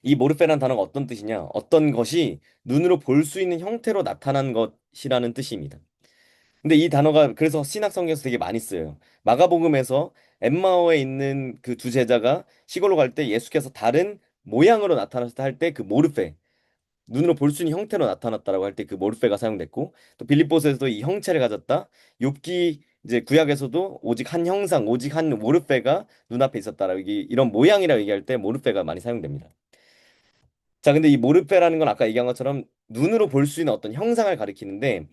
이 모르페라는 단어가 어떤 뜻이냐? 어떤 것이 눈으로 볼 수 있는 형태로 나타난 것이라는 뜻입니다. 근데 이 단어가 그래서 신약 성경에서 되게 많이 쓰여요. 마가복음에서 엠마오에 있는 그 두 제자가 시골로 갈 때 예수께서 다른 모양으로 나타나셨다 할 때 그 모르페 눈으로 볼 수 있는 형태로 나타났다라고 할 때 그 모르페가 사용됐고 또 빌립보서에서도 이 형체를 가졌다. 욥기 이제 구약에서도 오직 한 형상, 오직 한 모르페가 눈앞에 있었다라고 이런 모양이라고 얘기할 때 모르페가 많이 사용됩니다. 자, 근데 이 모르페라는 건 아까 얘기한 것처럼 눈으로 볼 수 있는 어떤 형상을 가리키는데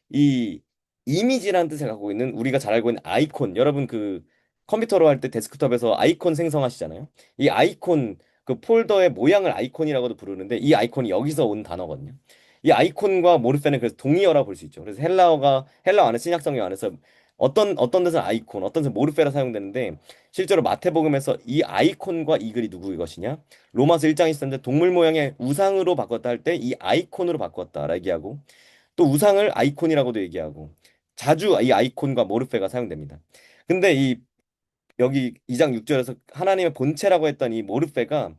이 이미지라는 뜻을 갖고 있는 우리가 잘 알고 있는 아이콘 여러분 그 컴퓨터로 할 때 데스크톱에서 아이콘 생성하시잖아요. 이 아이콘 그 폴더의 모양을 아이콘이라고도 부르는데 이 아이콘이 여기서 온 단어거든요. 이 아이콘과 모르페는 그래서 동의어라 볼 수 있죠. 그래서 헬라어 안에 신약성경 안에서 어떤 데서는 아이콘, 어떤 데서는 모르페라 사용되는데 실제로 마태복음에서 이 아이콘과 이 글이 누구의 것이냐? 로마서 1장 있었는데 동물 모양의 우상으로 바꿨다 할 때 이 아이콘으로 바꿨다라 얘기하고 또 우상을 아이콘이라고도 얘기하고 자주 이 아이콘과 모르페가 사용됩니다. 근데 이 여기 2장 6절에서 하나님의 본체라고 했던 이 모르페가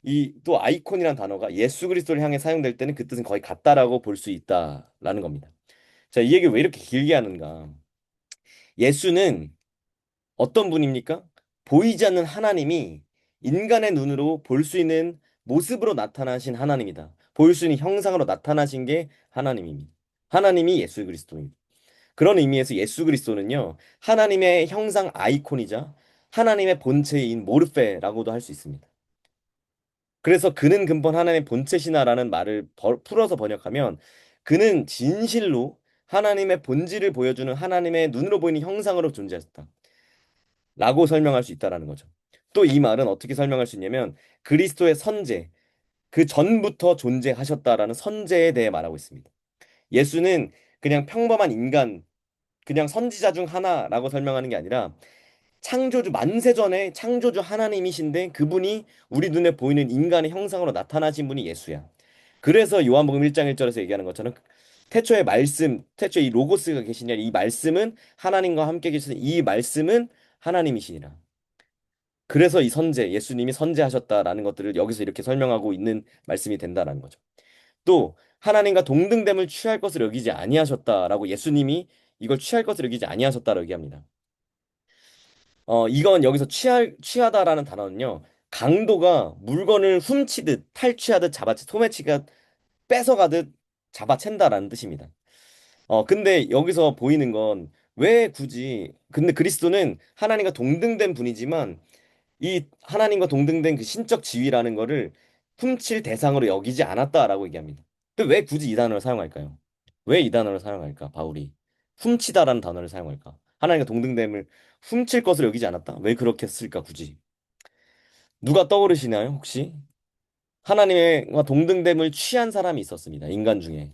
이 또 아이콘이라는 단어가 예수 그리스도를 향해 사용될 때는 그 뜻은 거의 같다라고 볼 수 있다라는 겁니다. 자, 이 얘기 왜 이렇게 길게 하는가? 예수는 어떤 분입니까? 보이지 않는 하나님이 인간의 눈으로 볼 수 있는 모습으로 나타나신 하나님이다. 보일 수 있는 형상으로 나타나신 게 하나님입니다. 하나님이 예수 그리스도입니다. 그런 의미에서 예수 그리스도는요, 하나님의 형상 아이콘이자 하나님의 본체인 모르페라고도 할 수 있습니다. 그래서 그는 근본 하나님의 본체시나라는 말을 풀어서 번역하면 그는 진실로 하나님의 본질을 보여주는 하나님의 눈으로 보이는 형상으로 존재했다. 라고 설명할 수 있다라는 거죠. 또 이 말은 어떻게 설명할 수 있냐면 그리스도의 선제, 그 전부터 존재하셨다라는 선제에 대해 말하고 있습니다. 예수는 그냥 평범한 인간, 그냥 선지자 중 하나라고 설명하는 게 아니라 창조주 만세전에 창조주 하나님이신데 그분이 우리 눈에 보이는 인간의 형상으로 나타나신 분이 예수야. 그래서 요한복음 1장 1절에서 얘기하는 것처럼 태초에 말씀, 태초에 이 로고스가 계시냐 이 말씀은 하나님과 함께 계시는 이 말씀은 하나님이시니라. 그래서 이 선제, 예수님이 선제하셨다라는 것들을 여기서 이렇게 설명하고 있는 말씀이 된다라는 거죠. 또 하나님과 동등됨을 취할 것을 여기지 아니하셨다라고 예수님이 이걸 취할 것을 여기지 아니하셨다라고 얘기합니다. 이건 여기서 취하다라는 단어는요. 강도가 물건을 훔치듯 탈취하듯 소매치가 뺏어가듯 잡아챈다라는 뜻입니다. 근데 여기서 보이는 건 왜 굳이 근데 그리스도는 하나님과 동등된 분이지만 이 하나님과 동등된 그 신적 지위라는 거를 훔칠 대상으로 여기지 않았다라고 얘기합니다. 근데 왜 굳이 이 단어를 사용할까요? 왜 이 단어를 사용할까? 바울이 훔치다라는 단어를 사용할까? 하나님과 동등됨을 훔칠 것으로 여기지 않았다. 왜 그렇게 했을까 굳이? 누가 떠오르시나요 혹시? 하나님과 동등됨을 취한 사람이 있었습니다. 인간 중에.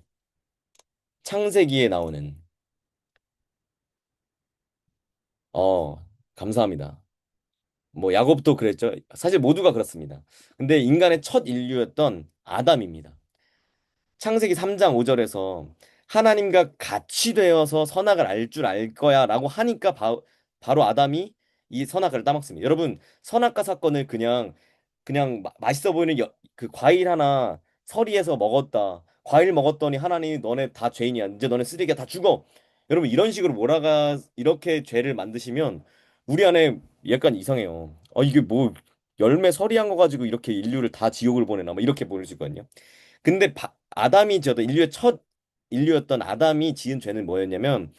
창세기에 나오는. 어, 감사합니다. 뭐 야곱도 그랬죠. 사실 모두가 그렇습니다. 근데 인간의 첫 인류였던 아담입니다. 창세기 3장 5절에서 하나님과 같이 되어서 선악을 알 줄 알 거야라고 하니까 바로 아담이 이 선악을 따먹습니다. 여러분, 선악과 사건을 그냥 맛있어 보이는 그 과일 하나 서리에서 먹었다. 과일 먹었더니 하나님이 너네 다 죄인이야. 이제 너네 쓰레기야. 다 죽어. 여러분 이런 식으로 몰아가 이렇게 죄를 만드시면 우리 안에 약간 이상해요. 이게 뭐 열매 서리한 거 가지고 이렇게 인류를 다 지옥을 보내나 뭐 이렇게 보일 수 있거든요. 근데 아담이 저도 인류의 첫 인류였던 아담이 지은 죄는 뭐였냐면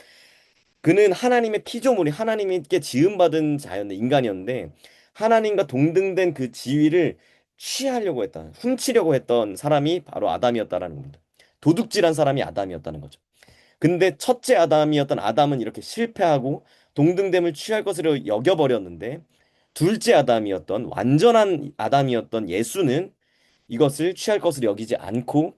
그는 하나님의 피조물이 하나님께 지음받은 자였는데 인간이었는데 하나님과 동등된 그 지위를 취하려고 했던 훔치려고 했던 사람이 바로 아담이었다라는 겁니다. 도둑질한 사람이 아담이었다는 거죠. 근데 첫째 아담이었던 아담은 이렇게 실패하고 동등됨을 취할 것으로 여겨버렸는데 둘째 아담이었던 완전한 아담이었던 예수는 이것을 취할 것으로 여기지 않고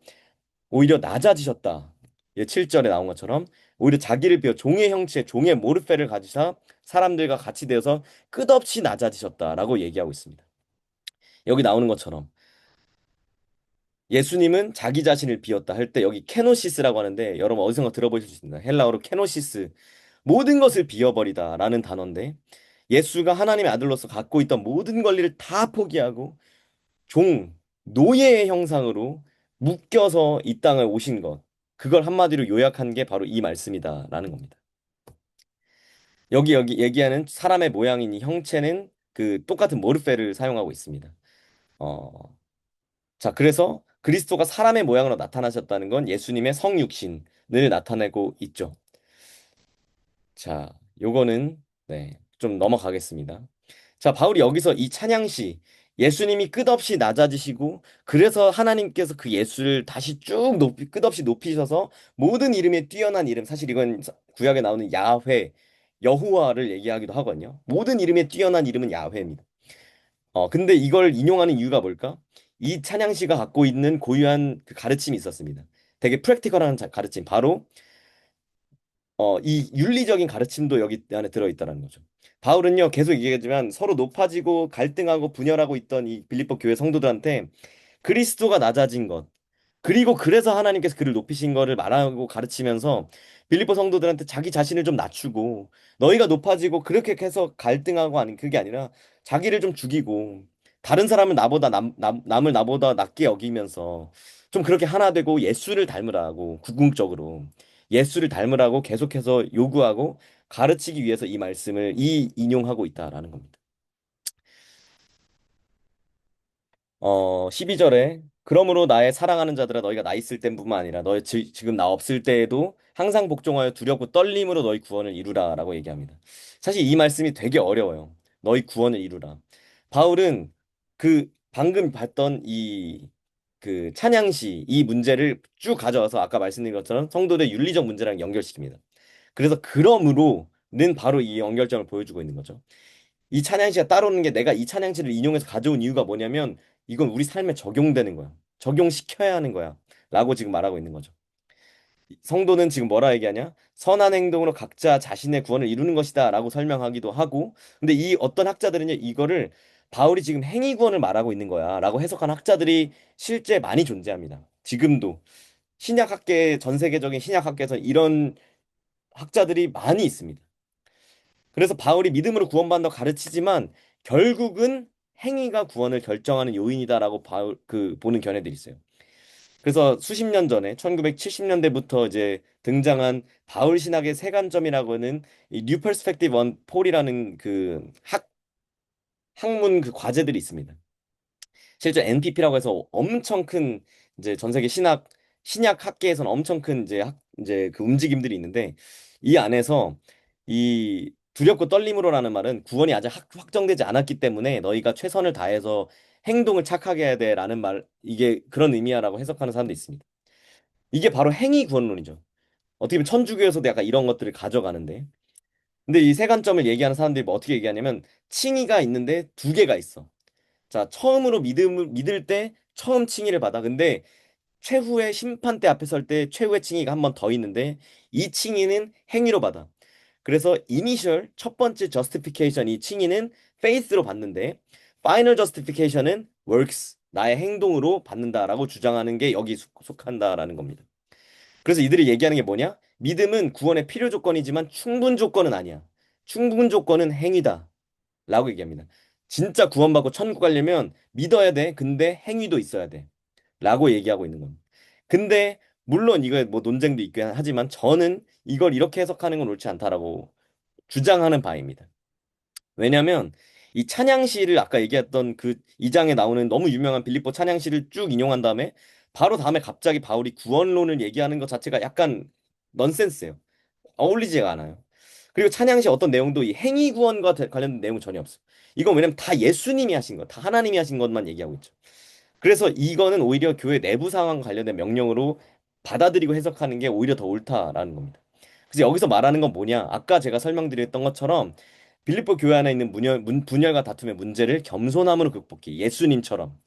오히려 낮아지셨다. 예, 7절에 나온 것처럼 오히려 자기를 비워 종의 형체, 종의 모르페를 가지사 사람들과 같이 되어서 끝없이 낮아지셨다라고 얘기하고 있습니다. 여기 나오는 것처럼 예수님은 자기 자신을 비웠다 할 때 여기 케노시스라고 하는데 여러분 어디선가 들어보실 수 있습니다. 헬라어로 케노시스 모든 것을 비워버리다라는 단어인데 예수가 하나님의 아들로서 갖고 있던 모든 권리를 다 포기하고 종, 노예의 형상으로 묶여서 이 땅에 오신 것. 그걸 한마디로 요약한 게 바로 이 말씀이다라는 겁니다. 여기 얘기하는 사람의 모양인 이 형체는 그 똑같은 모르페를 사용하고 있습니다. 어, 자, 그래서 그리스도가 사람의 모양으로 나타나셨다는 건 예수님의 성육신을 나타내고 있죠. 자, 요거는 네, 좀 넘어가겠습니다. 자, 바울이 여기서 이 찬양시 예수님이 끝없이 낮아지시고 그래서 하나님께서 그 예수를 다시 쭉 끝없이 높이셔서 모든 이름에 뛰어난 이름 사실 이건 구약에 나오는 야훼 여호와를 얘기하기도 하거든요. 모든 이름에 뛰어난 이름은 야훼입니다. 근데 이걸 인용하는 이유가 뭘까? 이 찬양시가 갖고 있는 고유한 그 가르침이 있었습니다. 되게 프랙티컬한 가르침 바로 이 윤리적인 가르침도 여기 안에 들어있다는 거죠. 바울은요, 계속 얘기하지만 서로 높아지고 갈등하고 분열하고 있던 이 빌립보 교회 성도들한테 그리스도가 낮아진 것, 그리고 그래서 하나님께서 그를 높이신 거를 말하고 가르치면서 빌립보 성도들한테 자기 자신을 좀 낮추고 너희가 높아지고 그렇게 해서 갈등하고 하는 그게 아니라 자기를 좀 죽이고 다른 사람을 나보다 남을 나보다 낮게 여기면서 좀 그렇게 하나 되고 예수를 닮으라고 궁극적으로 예수를 닮으라고 계속해서 요구하고 가르치기 위해서 이 말씀을 인용하고 있다라는 겁니다. 12절에 그러므로 나의 사랑하는 자들아 너희가 나 있을 때뿐만 아니라 너희 지금 나 없을 때에도 항상 복종하여 두렵고 떨림으로 너희 구원을 이루라라고 얘기합니다. 사실 이 말씀이 되게 어려워요. 너희 구원을 이루라. 바울은 그 방금 봤던 이 그 찬양시 이 문제를 쭉 가져와서 아까 말씀드린 것처럼 성도들의 윤리적 문제랑 연결시킵니다. 그래서 그러므로는 바로 이 연결점을 보여주고 있는 거죠. 이 찬양시가 따르는 게 내가 이 찬양시를 인용해서 가져온 이유가 뭐냐면 이건 우리 삶에 적용되는 거야. 적용시켜야 하는 거야. 라고 지금 말하고 있는 거죠. 성도는 지금 뭐라 얘기하냐? 선한 행동으로 각자 자신의 구원을 이루는 것이다. 라고 설명하기도 하고. 근데 이 어떤 학자들은요, 이거를 바울이 지금 행위 구원을 말하고 있는 거야. 라고 해석한 학자들이 실제 많이 존재합니다. 지금도. 신약학계, 전 세계적인 신약학계에서 이런 학자들이 많이 있습니다. 그래서 바울이 믿음으로 구원받는다고 가르치지만 결국은 행위가 구원을 결정하는 요인이다라고 보는 견해들이 있어요. 그래서 수십 년 전에 1970년대부터 이제 등장한 바울 신학의 세 관점이라고는 이 뉴 퍼스펙티브 온 폴이라는 그 학문 그 과제들이 있습니다. 실제 NPP라고 해서 엄청 큰 이제 전 세계 신약 학계에서는 엄청 큰 이제 그 움직임들이 있는데 이 안에서 이 두렵고 떨림으로라는 말은 구원이 아직 확정되지 않았기 때문에 너희가 최선을 다해서 행동을 착하게 해야 돼라는 말 이게 그런 의미야라고 해석하는 사람도 있습니다. 이게 바로 행위 구원론이죠. 어떻게 보면 천주교에서도 약간 이런 것들을 가져가는데 근데 이 세 관점을 얘기하는 사람들이 뭐 어떻게 얘기하냐면 칭의가 있는데 두 개가 있어. 자, 처음으로 믿음을 믿을 때 처음 칭의를 받아. 근데 최후의 심판대 앞에 설 때 최후의 칭의가 한 번 더 있는데 이 칭의는 행위로 받아. 그래서 이니셜 첫 번째 justification 이 칭의는 faith로 받는데 final justification은 works 나의 행동으로 받는다라고 주장하는 게 여기 속한다라는 겁니다. 그래서 이들이 얘기하는 게 뭐냐? 믿음은 구원의 필요 조건이지만 충분 조건은 아니야. 충분 조건은 행위다. 라고 얘기합니다. 진짜 구원받고 천국 가려면 믿어야 돼. 근데 행위도 있어야 돼. 라고 얘기하고 있는 겁니다. 근데 물론 이거 뭐 논쟁도 있긴 하지만 저는 이걸 이렇게 해석하는 건 옳지 않다라고 주장하는 바입니다. 왜냐면 이 찬양시를 아까 얘기했던 그 2장에 나오는 너무 유명한 빌립보 찬양시를 쭉 인용한 다음에 바로 다음에 갑자기 바울이 구원론을 얘기하는 것 자체가 약간 넌센스예요. 어울리지가 않아요. 그리고 찬양시 어떤 내용도 이 행위 구원과 관련된 내용은 전혀 없어. 이건 왜냐면 다 예수님이 하신 것, 다 하나님이 하신 것만 얘기하고 있죠. 그래서 이거는 오히려 교회 내부 상황 관련된 명령으로 받아들이고 해석하는 게 오히려 더 옳다라는 겁니다. 그래서 여기서 말하는 건 뭐냐? 아까 제가 설명드렸던 것처럼 빌립보 교회 안에 있는 분열과 다툼의 문제를 겸손함으로 극복해. 예수님처럼.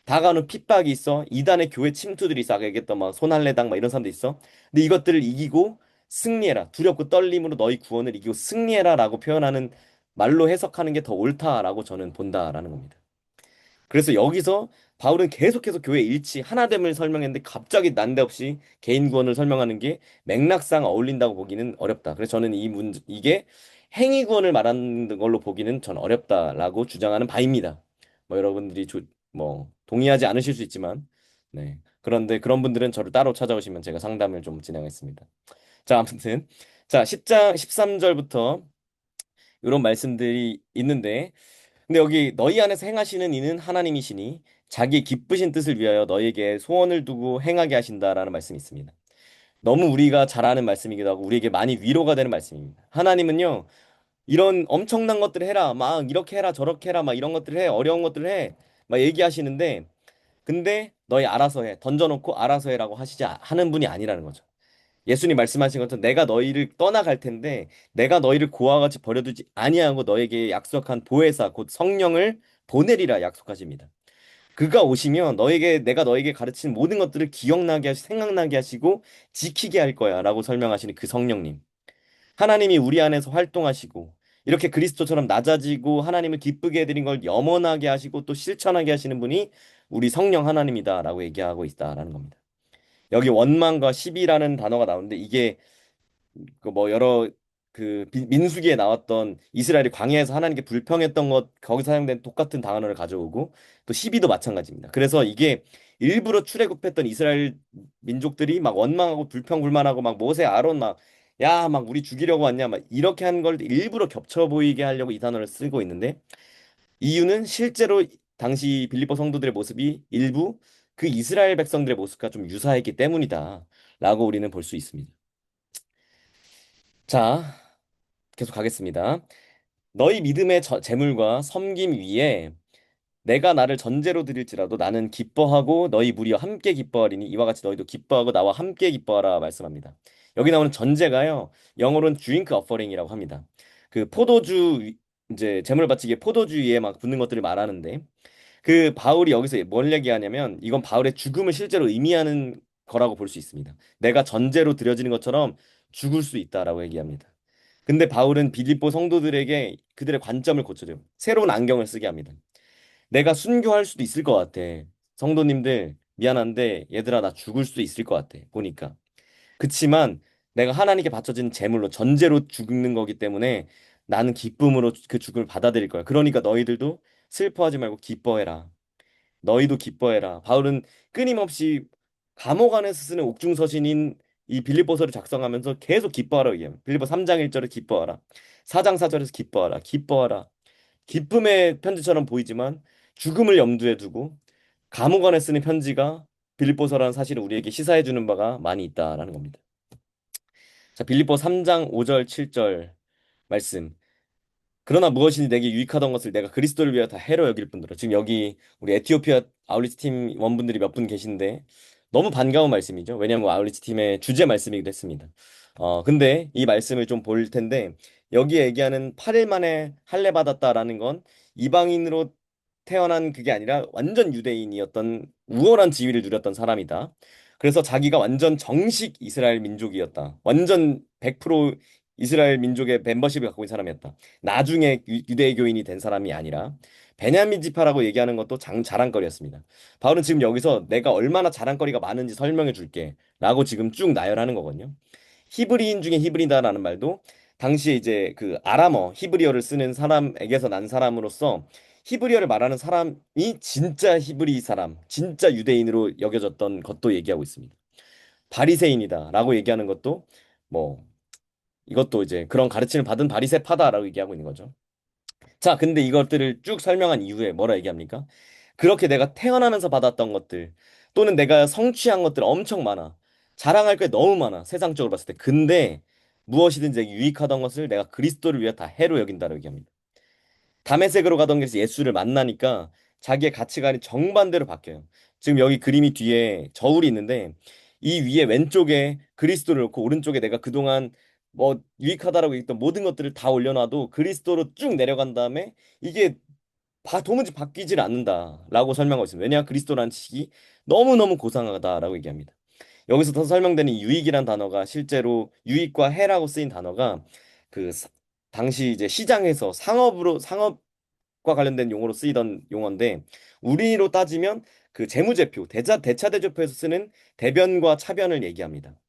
다가오는 핍박이 있어. 이단의 교회 침투들이 있어. 아까 얘기했던 막 손할례당 막 이런 사람도 있어. 근데 이것들을 이기고 승리해라. 두렵고 떨림으로 너희 구원을 이기고 승리해라라고 표현하는 말로 해석하는 게 더 옳다라고 저는 본다라는 겁니다. 그래서 여기서 바울은 계속해서 교회 일치 하나됨을 설명했는데 갑자기 난데없이 개인 구원을 설명하는 게 맥락상 어울린다고 보기는 어렵다. 그래서 저는 이게 행위 구원을 말하는 걸로 보기는 전 어렵다라고 주장하는 바입니다. 뭐 여러분들이 뭐 동의하지 않으실 수 있지만 네. 그런데 그런 분들은 저를 따로 찾아오시면 제가 상담을 좀 진행하겠습니다. 자, 아무튼 자, 10장 13절부터 이런 말씀들이 있는데 근데 여기 너희 안에서 행하시는 이는 하나님이시니 자기 기쁘신 뜻을 위하여 너희에게 소원을 두고 행하게 하신다라는 말씀이 있습니다. 너무 우리가 잘 아는 말씀이기도 하고 우리에게 많이 위로가 되는 말씀입니다. 하나님은요, 이런 엄청난 것들을 해라. 막 이렇게 해라, 저렇게 해라. 막 이런 것들을 해. 어려운 것들을 해. 막 얘기하시는데 근데 너희 알아서 해. 던져놓고 알아서 해라고 하는 분이 아니라는 거죠. 예수님 말씀하신 것처럼 내가 너희를 떠나갈 텐데 내가 너희를 고아와 같이 버려두지 아니하고 너에게 약속한 보혜사 곧 성령을 보내리라 약속하십니다. 그가 오시면 내가 너에게 가르친 모든 것들을 기억나게 하시고 생각나게 하시고 지키게 할 거야라고 설명하시는 그 성령님. 하나님이 우리 안에서 활동하시고 이렇게 그리스도처럼 낮아지고 하나님을 기쁘게 해드린 걸 염원하게 하시고 또 실천하게 하시는 분이 우리 성령 하나님이다라고 얘기하고 있다라는 겁니다. 여기 원망과 시비라는 단어가 나오는데 이게 그 뭐 여러 민수기에 나왔던 이스라엘이 광야에서 하나님께 불평했던 것 거기서 사용된 똑같은 단어를 가져오고 또 시비도 마찬가지입니다. 그래서 이게 일부러 출애굽했던 이스라엘 민족들이 막 원망하고 불평불만하고 막 모세 아론 막 야 막 우리 죽이려고 왔냐 막 이렇게 하는 걸 일부러 겹쳐 보이게 하려고 이 단어를 쓰고 있는데 이유는 실제로 당시 빌립보 성도들의 모습이 일부 그 이스라엘 백성들의 모습과 좀 유사했기 때문이다라고 우리는 볼 수 있습니다. 자, 계속 가겠습니다. 너희 믿음의 재물과 섬김 위에 내가 나를 전제로 드릴지라도 나는 기뻐하고 너희 무리와 함께 기뻐하리니 이와 같이 너희도 기뻐하고 나와 함께 기뻐하라 말씀합니다. 여기 나오는 전제가요. 영어로는 drink offering이라고 합니다. 그 이제 제물 바치기에 포도주 위에 막 붓는 것들을 말하는데 그 바울이 여기서 뭘 얘기하냐면 이건 바울의 죽음을 실제로 의미하는 거라고 볼 수 있습니다. 내가 전제로 드려지는 것처럼 죽을 수 있다라고 얘기합니다. 근데 바울은 빌립보 성도들에게 그들의 관점을 고쳐줘요. 새로운 안경을 쓰게 합니다. 내가 순교할 수도 있을 것 같아. 성도님들 미안한데 얘들아 나 죽을 수도 있을 것 같아. 보니까. 그치만 내가 하나님께 바쳐진 제물로 전제로 죽는 거기 때문에 나는 기쁨으로 그 죽음을 받아들일 거야. 그러니까 너희들도 슬퍼하지 말고 기뻐해라. 너희도 기뻐해라. 바울은 끊임없이 감옥 안에서 쓰는 옥중서신인 이 빌립보서를 작성하면서 계속 기뻐하라고 얘기합니다. 빌립보 3장 1절에 기뻐하라. 4장 4절에서 기뻐하라. 기뻐하라. 기쁨의 편지처럼 보이지만 죽음을 염두에 두고 감옥 안에 쓰는 편지가 빌립보서라는 사실을 우리에게 시사해 주는 바가 많이 있다라는 겁니다. 자, 빌립보 3장 5절 7절 말씀. 그러나 무엇이니 내게 유익하던 것을 내가 그리스도를 위하여 다 해로 여길 뿐더러 지금 여기 우리 에티오피아 아울리치 팀 원분들이 몇 분 계신데 너무 반가운 말씀이죠. 왜냐하면 아울리치 팀의 주제 말씀이기도 했습니다. 근데 이 말씀을 좀 볼 텐데 여기에 얘기하는 8일 만에 할례 받았다라는 건 이방인으로 태어난 그게 아니라 완전 유대인이었던 우월한 지위를 누렸던 사람이다. 그래서 자기가 완전 정식 이스라엘 민족이었다. 완전 100% 이스라엘 민족의 멤버십을 갖고 있는 사람이었다. 나중에 유대교인이 된 사람이 아니라 베냐민 지파라고 얘기하는 것도 자랑거리였습니다. 바울은 지금 여기서 내가 얼마나 자랑거리가 많은지 설명해 줄게 라고 지금 쭉 나열하는 거거든요. 히브리인 중에 히브리다라는 말도 당시에 이제 그 아람어 히브리어를 쓰는 사람에게서 난 사람으로서 히브리어를 말하는 사람이 진짜 히브리 사람, 진짜 유대인으로 여겨졌던 것도 얘기하고 있습니다. 바리새인이다라고 얘기하는 것도 뭐 이것도 이제 그런 가르침을 받은 바리새파다라고 얘기하고 있는 거죠. 자, 근데 이것들을 쭉 설명한 이후에 뭐라 얘기합니까? 그렇게 내가 태어나면서 받았던 것들 또는 내가 성취한 것들 엄청 많아. 자랑할 게 너무 많아. 세상적으로 봤을 때. 근데 무엇이든지 유익하던 것을 내가 그리스도를 위해 다 해로 여긴다고 얘기합니다. 다메섹으로 가던 길에서 예수를 만나니까 자기의 가치관이 정반대로 바뀌어요. 지금 여기 그림이 뒤에 저울이 있는데 이 위에 왼쪽에 그리스도를 놓고 오른쪽에 내가 그동안 뭐 유익하다라고 했던 모든 것들을 다 올려놔도 그리스도로 쭉 내려간 다음에 이게 도무지 바뀌질 않는다라고 설명하고 있습니다. 왜냐? 그리스도라는 지식이 너무너무 고상하다라고 얘기합니다. 여기서 더 설명되는 이 유익이란 단어가 실제로 유익과 해라고 쓰인 단어가 그 당시 이제 시장에서 상업과 관련된 용어로 쓰이던 용어인데 우리로 따지면 그 재무제표 대차대조표에서 쓰는 대변과 차변을 얘기합니다.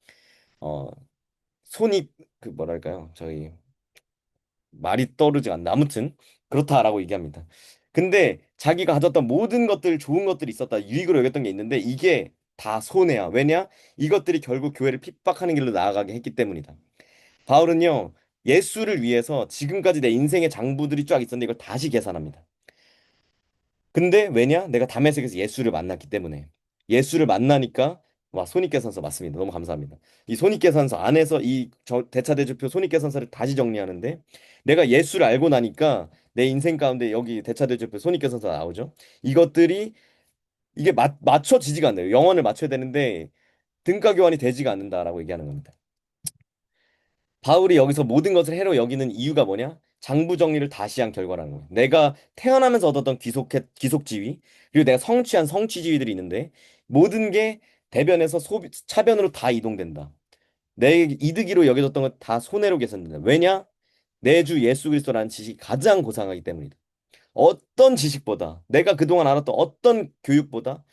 어 손이 그 뭐랄까요? 저희 말이 떠오르지 않나. 아무튼 그렇다라고 얘기합니다. 근데 자기가 가졌던 모든 것들 좋은 것들이 있었다. 유익으로 여겼던 게 있는데 이게 다 손해야. 왜냐? 이것들이 결국 교회를 핍박하는 길로 나아가게 했기 때문이다. 바울은요. 예수를 위해서 지금까지 내 인생의 장부들이 쫙 있었는데 이걸 다시 계산합니다. 근데 왜냐? 내가 다메섹에서 예수를 만났기 때문에. 예수를 만나니까 와 손익계산서 맞습니다. 너무 감사합니다. 이 손익계산서 안에서 대차대조표 손익계산서를 다시 정리하는데 내가 예수를 알고 나니까 내 인생 가운데 여기 대차대조표 손익계산서 나오죠. 이것들이 이게 맞춰지지가 않네요. 영원을 맞춰야 되는데 등가 교환이 되지가 않는다라고 얘기하는 겁니다. 바울이 여기서 모든 것을 해로 여기는 이유가 뭐냐? 장부 정리를 다시 한 결과라는 거예요. 내가 태어나면서 얻었던 귀속 지위, 그리고 내가 성취한 성취 지위들이 있는데 모든 게 대변에서 차변으로 다 이동된다. 내 이득이로 여겨졌던 것 다 손해로 계산된다. 왜냐? 내 주 예수 그리스도라는 지식이 가장 고상하기 때문이다. 어떤 지식보다 내가 그동안 알았던 어떤 교육보다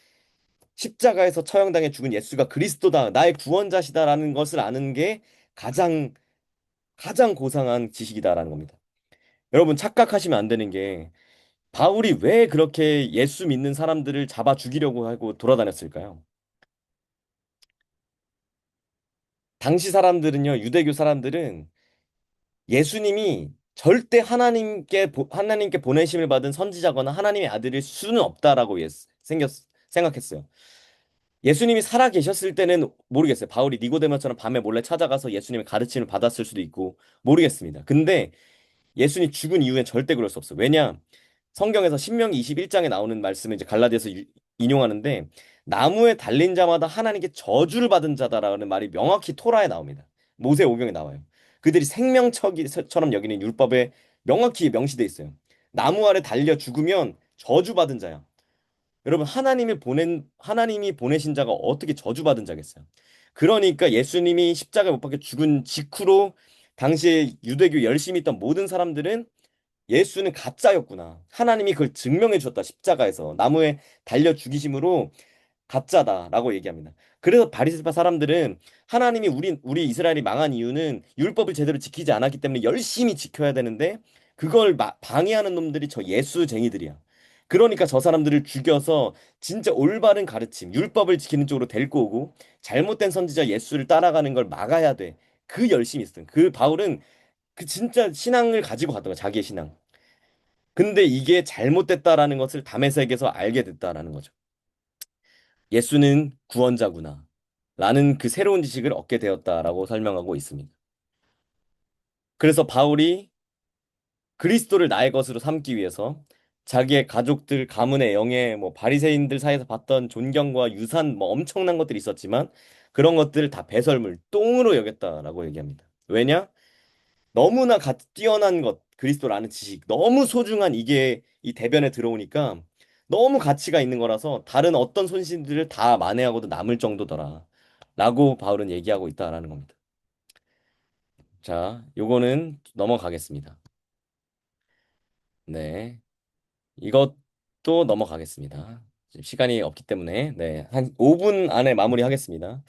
십자가에서 처형당해 죽은 예수가 그리스도다, 나의 구원자시다라는 것을 아는 게 가장 가장 고상한 지식이다라는 겁니다. 여러분 착각하시면 안 되는 게 바울이 왜 그렇게 예수 믿는 사람들을 잡아 죽이려고 하고 돌아다녔을까요? 당시 사람들은요, 유대교 사람들은 예수님이 절대 하나님께 보내심을 받은 선지자거나 하나님의 아들일 수는 없다라고 생각했어요. 예수님이 살아 계셨을 때는 모르겠어요. 바울이 니고데모처럼 밤에 몰래 찾아가서 예수님의 가르침을 받았을 수도 있고 모르겠습니다. 근데 예수님이 죽은 이후엔 절대 그럴 수 없어. 왜냐? 성경에서 신명기 21장에 나오는 말씀을 이제 갈라디아서 인용하는데 나무에 달린 자마다 하나님께 저주를 받은 자다라는 말이 명확히 토라에 나옵니다. 모세오경에 나와요. 그들이 생명처럼 여기는 율법에 명확히 명시돼 있어요. 나무 아래 달려 죽으면 저주받은 자야. 여러분 하나님이 보내신 자가 어떻게 저주받은 자겠어요? 그러니까 예수님이 십자가에 못 박혀 죽은 직후로 당시에 유대교 열심히 있던 모든 사람들은 예수는 가짜였구나. 하나님이 그걸 증명해 주셨다. 십자가에서 나무에 달려 죽이심으로 가짜다라고 얘기합니다. 그래서 바리새파 사람들은 하나님이 우리 이스라엘이 망한 이유는 율법을 제대로 지키지 않았기 때문에 열심히 지켜야 되는데 그걸 방해하는 놈들이 저 예수쟁이들이야. 그러니까 저 사람들을 죽여서 진짜 올바른 가르침, 율법을 지키는 쪽으로 데리고 오고 잘못된 선지자 예수를 따라가는 걸 막아야 돼. 그 열심이 있었던. 그 바울은 그 진짜 신앙을 가지고 갔던 거야, 자기의 신앙. 근데 이게 잘못됐다라는 것을 담에색에서 알게 됐다라는 거죠. 예수는 구원자구나. 라는 그 새로운 지식을 얻게 되었다라고 설명하고 있습니다. 그래서 바울이 그리스도를 나의 것으로 삼기 위해서 자기의 가족들, 가문의 영예, 뭐 바리새인들 사이에서 봤던 존경과 유산, 뭐 엄청난 것들이 있었지만 그런 것들을 다 배설물, 똥으로 여겼다라고 얘기합니다. 왜냐? 너무나 뛰어난 것, 그리스도라는 지식, 너무 소중한 이게 이 대변에 들어오니까 너무 가치가 있는 거라서 다른 어떤 손실들을 다 만회하고도 남을 정도더라. 라고 바울은 얘기하고 있다라는 겁니다. 자, 요거는 넘어가겠습니다. 네. 이것도 넘어가겠습니다. 지금 시간이 없기 때문에 네, 한 5분 안에 마무리하겠습니다.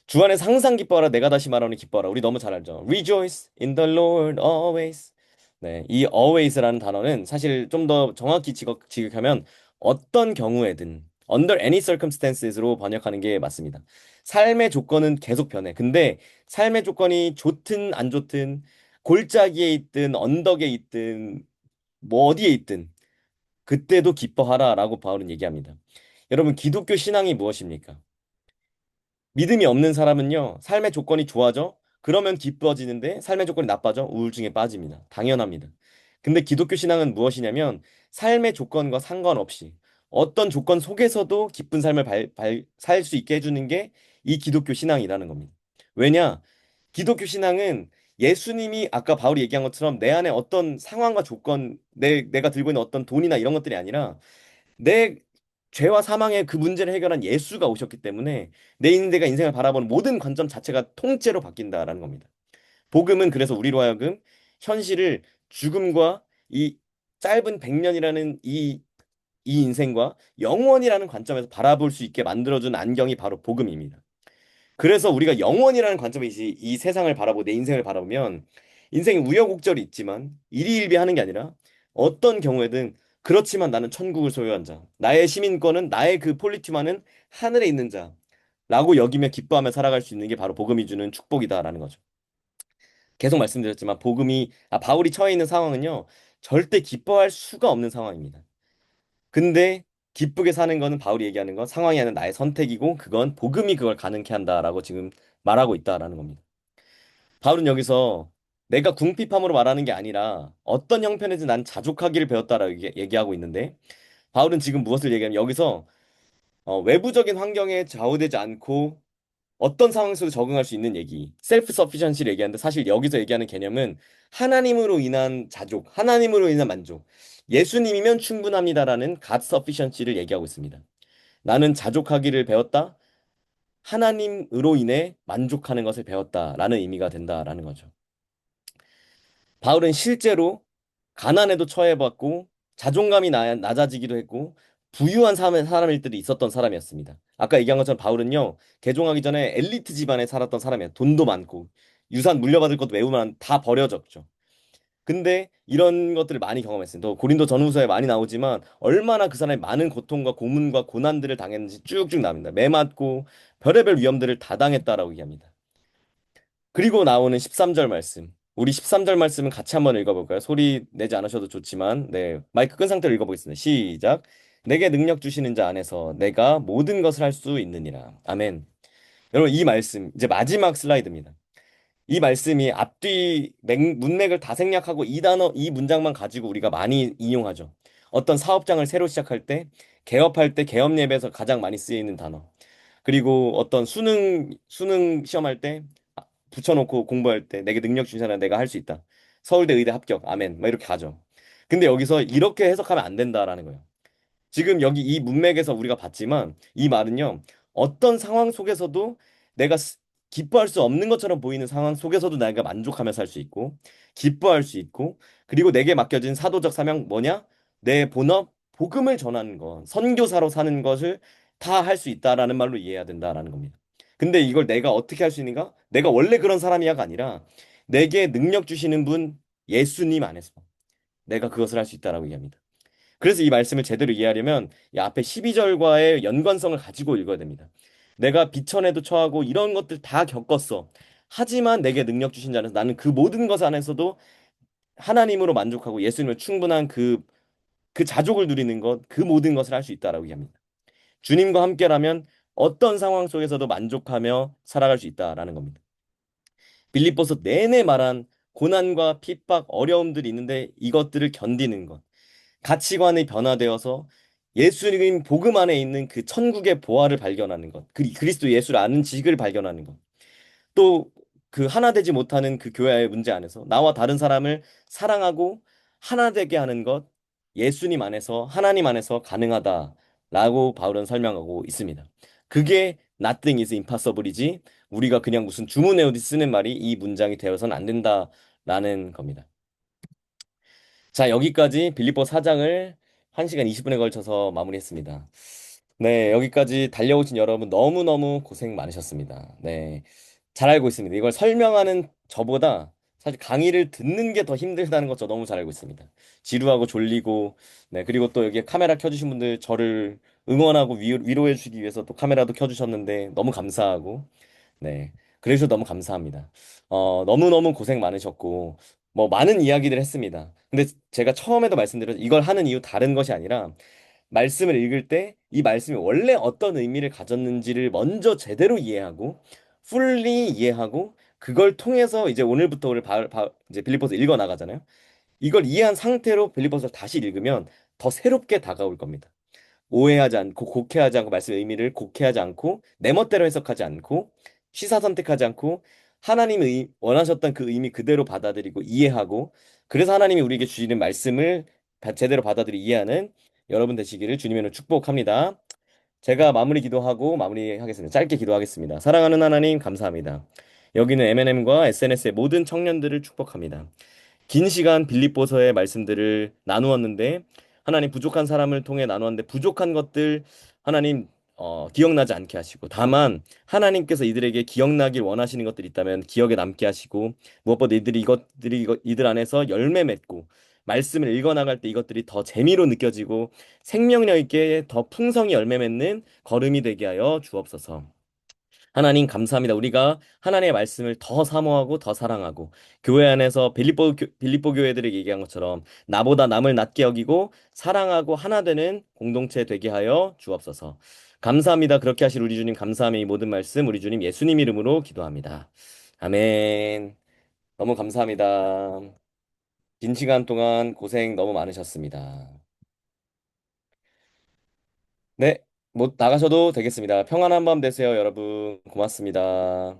주 안에서 항상 기뻐하라. 내가 다시 말하노니 기뻐하라. 우리 너무 잘 알죠. Rejoice in the Lord always. 네, 이 always라는 단어는 사실 좀 더 정확히 지극하면 어떤 경우에든 under any circumstances로 번역하는 게 맞습니다. 삶의 조건은 계속 변해. 근데 삶의 조건이 좋든 안 좋든 골짜기에 있든 언덕에 있든 뭐 어디에 있든 그때도 기뻐하라라고 바울은 얘기합니다. 여러분, 기독교 신앙이 무엇입니까? 믿음이 없는 사람은요, 삶의 조건이 좋아져? 그러면 기뻐지는데 삶의 조건이 나빠져? 우울증에 빠집니다. 당연합니다. 근데 기독교 신앙은 무엇이냐면 삶의 조건과 상관없이 어떤 조건 속에서도 기쁜 삶을 살 수 있게 해주는 게 이 기독교 신앙이라는 겁니다. 왜냐? 기독교 신앙은 예수님이 아까 바울이 얘기한 것처럼 내 안에 어떤 상황과 조건, 내가 들고 있는 어떤 돈이나 이런 것들이 아니라 내 죄와 사망의 그 문제를 해결한 예수가 오셨기 때문에 내 인생과 인생을 바라보는 모든 관점 자체가 통째로 바뀐다라는 겁니다. 복음은 그래서 우리로 하여금 현실을 죽음과 이 짧은 100년이라는 이 인생과 영원이라는 관점에서 바라볼 수 있게 만들어준 안경이 바로 복음입니다. 그래서 우리가 영원이라는 관점에서 이 세상을 바라보고 내 인생을 바라보면 인생에 우여곡절이 있지만 일희일비하는 게 아니라 어떤 경우에든 그렇지만 나는 천국을 소유한 자, 나의 시민권은 나의 그 폴리티만은 하늘에 있는 자라고 여기며 기뻐하며 살아갈 수 있는 게 바로 복음이 주는 축복이다라는 거죠. 계속 말씀드렸지만 바울이 처해 있는 상황은요 절대 기뻐할 수가 없는 상황입니다. 근데 기쁘게 사는 거는 바울이 얘기하는 건 상황이 아니라 나의 선택이고 그건 복음이 그걸 가능케 한다라고 지금 말하고 있다라는 겁니다. 바울은 여기서 내가 궁핍함으로 말하는 게 아니라 어떤 형편에든 난 자족하기를 배웠다라고 얘기하고 있는데 바울은 지금 무엇을 얘기하면 여기서 외부적인 환경에 좌우되지 않고 어떤 상황에서도 적응할 수 있는 얘기, 셀프 서피션시를 얘기하는데 사실 여기서 얘기하는 개념은 하나님으로 인한 자족, 하나님으로 인한 만족, 예수님이면 충분합니다라는 God sufficiency를 얘기하고 있습니다. 나는 자족하기를 배웠다. 하나님으로 인해 만족하는 것을 배웠다라는 의미가 된다라는 거죠. 바울은 실제로 가난에도 처해봤고 자존감이 낮아지기도 했고 부유한 사람들이 있었던 사람이었습니다. 아까 얘기한 것처럼 바울은요 개종하기 전에 엘리트 집안에 살았던 사람이에요. 돈도 많고 유산 물려받을 것도 매우 많, 다 버려졌죠. 근데 이런 것들을 많이 경험했어요. 또 고린도 전후서에 많이 나오지만 얼마나 그 사람이 많은 고통과 고문과 고난들을 당했는지 쭉쭉 나옵니다. 매 맞고 별의별 위험들을 다 당했다라고 얘기합니다. 그리고 나오는 13절 말씀. 우리 13절 말씀은 같이 한번 읽어볼까요? 소리 내지 않으셔도 좋지만, 네. 마이크 끈 상태로 읽어보겠습니다. 시작. 내게 능력 주시는 자 안에서 내가 모든 것을 할 수 있느니라. 아멘. 여러분, 이 말씀, 이제 마지막 슬라이드입니다. 이 말씀이 앞뒤 문맥을 다 생략하고 이 단어, 이 문장만 가지고 우리가 많이 인용하죠. 어떤 사업장을 새로 시작할 때, 개업할 때 개업 예배에서 가장 많이 쓰이는 단어. 그리고 어떤 수능 시험할 때 붙여놓고 공부할 때 내게 능력 주신 사람 내가 할 수 있다. 서울대 의대 합격. 아멘. 막 이렇게 가죠. 근데 여기서 이렇게 해석하면 안 된다라는 거예요. 지금 여기 이 문맥에서 우리가 봤지만 이 말은요. 어떤 상황 속에서도 내가 기뻐할 수 없는 것처럼 보이는 상황 속에서도 내가 만족하며 살 수 있고 기뻐할 수 있고 그리고 내게 맡겨진 사도적 사명 뭐냐? 내 본업 복음을 전하는 것, 선교사로 사는 것을 다 할 수 있다라는 말로 이해해야 된다라는 겁니다. 근데 이걸 내가 어떻게 할 수 있는가? 내가 원래 그런 사람이야가 아니라 내게 능력 주시는 분 예수님 안에서 내가 그것을 할 수 있다라고 얘기합니다. 그래서 이 말씀을 제대로 이해하려면 이 앞에 12절과의 연관성을 가지고 읽어야 됩니다. 내가 비천에도 처하고 이런 것들 다 겪었어. 하지만 내게 능력 주신 자는 나는 그 모든 것 안에서도 하나님으로 만족하고 예수님을 충분한 그 자족을 누리는 것, 그 모든 것을 할 수 있다라고 얘기합니다. 주님과 함께라면 어떤 상황 속에서도 만족하며 살아갈 수 있다라는 겁니다. 빌립보서 내내 말한 고난과 핍박, 어려움들이 있는데 이것들을 견디는 것. 가치관이 변화되어서 예수님 복음 안에 있는 그 천국의 보화를 발견하는 것. 그리스도 예수를 아는 지식을 발견하는 것. 또 그 하나 되지 못하는 그 교회의 문제 안에서 나와 다른 사람을 사랑하고 하나 되게 하는 것, 예수님 안에서, 하나님 안에서 가능하다라고 바울은 설명하고 있습니다. 그게 nothing is impossible이지 우리가 그냥 무슨 주문 외우듯이 쓰는 말이 이 문장이 되어서는 안 된다라는 겁니다. 자, 여기까지 빌립보 4장을 1시간 20분에 걸쳐서 마무리했습니다. 네, 여기까지 달려오신 여러분 너무너무 고생 많으셨습니다. 네, 잘 알고 있습니다. 이걸 설명하는 저보다 사실 강의를 듣는 게 더 힘들다는 거 저 너무 잘 알고 있습니다. 지루하고 졸리고, 네, 그리고 또 여기에 카메라 켜주신 분들 저를 응원하고 위로해 주시기 위해서 또 카메라도 켜주셨는데 너무 감사하고, 네. 그래서 너무 감사합니다. 너무너무 고생 많으셨고, 뭐, 많은 이야기들 했습니다. 근데 제가 처음에도 말씀드렸 이걸 하는 이유 다른 것이 아니라, 말씀을 읽을 때 이 말씀이 원래 어떤 의미를 가졌는지를 먼저 제대로 이해하고, 풀리 이해하고, 그걸 통해서 이제 오늘부터 우리 이제 빌립보서 읽어 나가잖아요. 이걸 이해한 상태로 빌립보서를 다시 읽으면 더 새롭게 다가올 겁니다. 오해하지 않고 곡해하지 않고 말씀의 의미를 곡해하지 않고 내 멋대로 해석하지 않고 시사 선택하지 않고 하나님이 원하셨던 그 의미 그대로 받아들이고 이해하고 그래서 하나님이 우리에게 주시는 말씀을 제대로 받아들이 이해하는 여러분 되시기를 주님의 이름으로 축복합니다. 제가 마무리 기도하고 마무리하겠습니다. 짧게 기도하겠습니다. 사랑하는 하나님 감사합니다. 여기는 M&M과 SNS의 모든 청년들을 축복합니다. 긴 시간 빌립보서의 말씀들을 나누었는데 하나님 부족한 사람을 통해 나누었는데 부족한 것들 하나님 기억나지 않게 하시고 다만 하나님께서 이들에게 기억나길 원하시는 것들이 있다면 기억에 남게 하시고 무엇보다 이들 안에서 열매 맺고 말씀을 읽어 나갈 때 이것들이 더 재미로 느껴지고 생명력 있게 더 풍성히 열매 맺는 걸음이 되게 하여 주옵소서. 하나님 감사합니다. 우리가 하나님의 말씀을 더 사모하고 더 사랑하고 교회 안에서 빌립보 교회들에게 얘기한 것처럼 나보다 남을 낮게 여기고 사랑하고 하나 되는 공동체 되게 하여 주옵소서. 감사합니다. 그렇게 하실 우리 주님 감사함의 이 모든 말씀 우리 주님 예수님 이름으로 기도합니다. 아멘. 너무 감사합니다. 긴 시간 동안 고생 너무 많으셨습니다. 네, 못 나가셔도 되겠습니다. 평안한 밤 되세요, 여러분. 고맙습니다.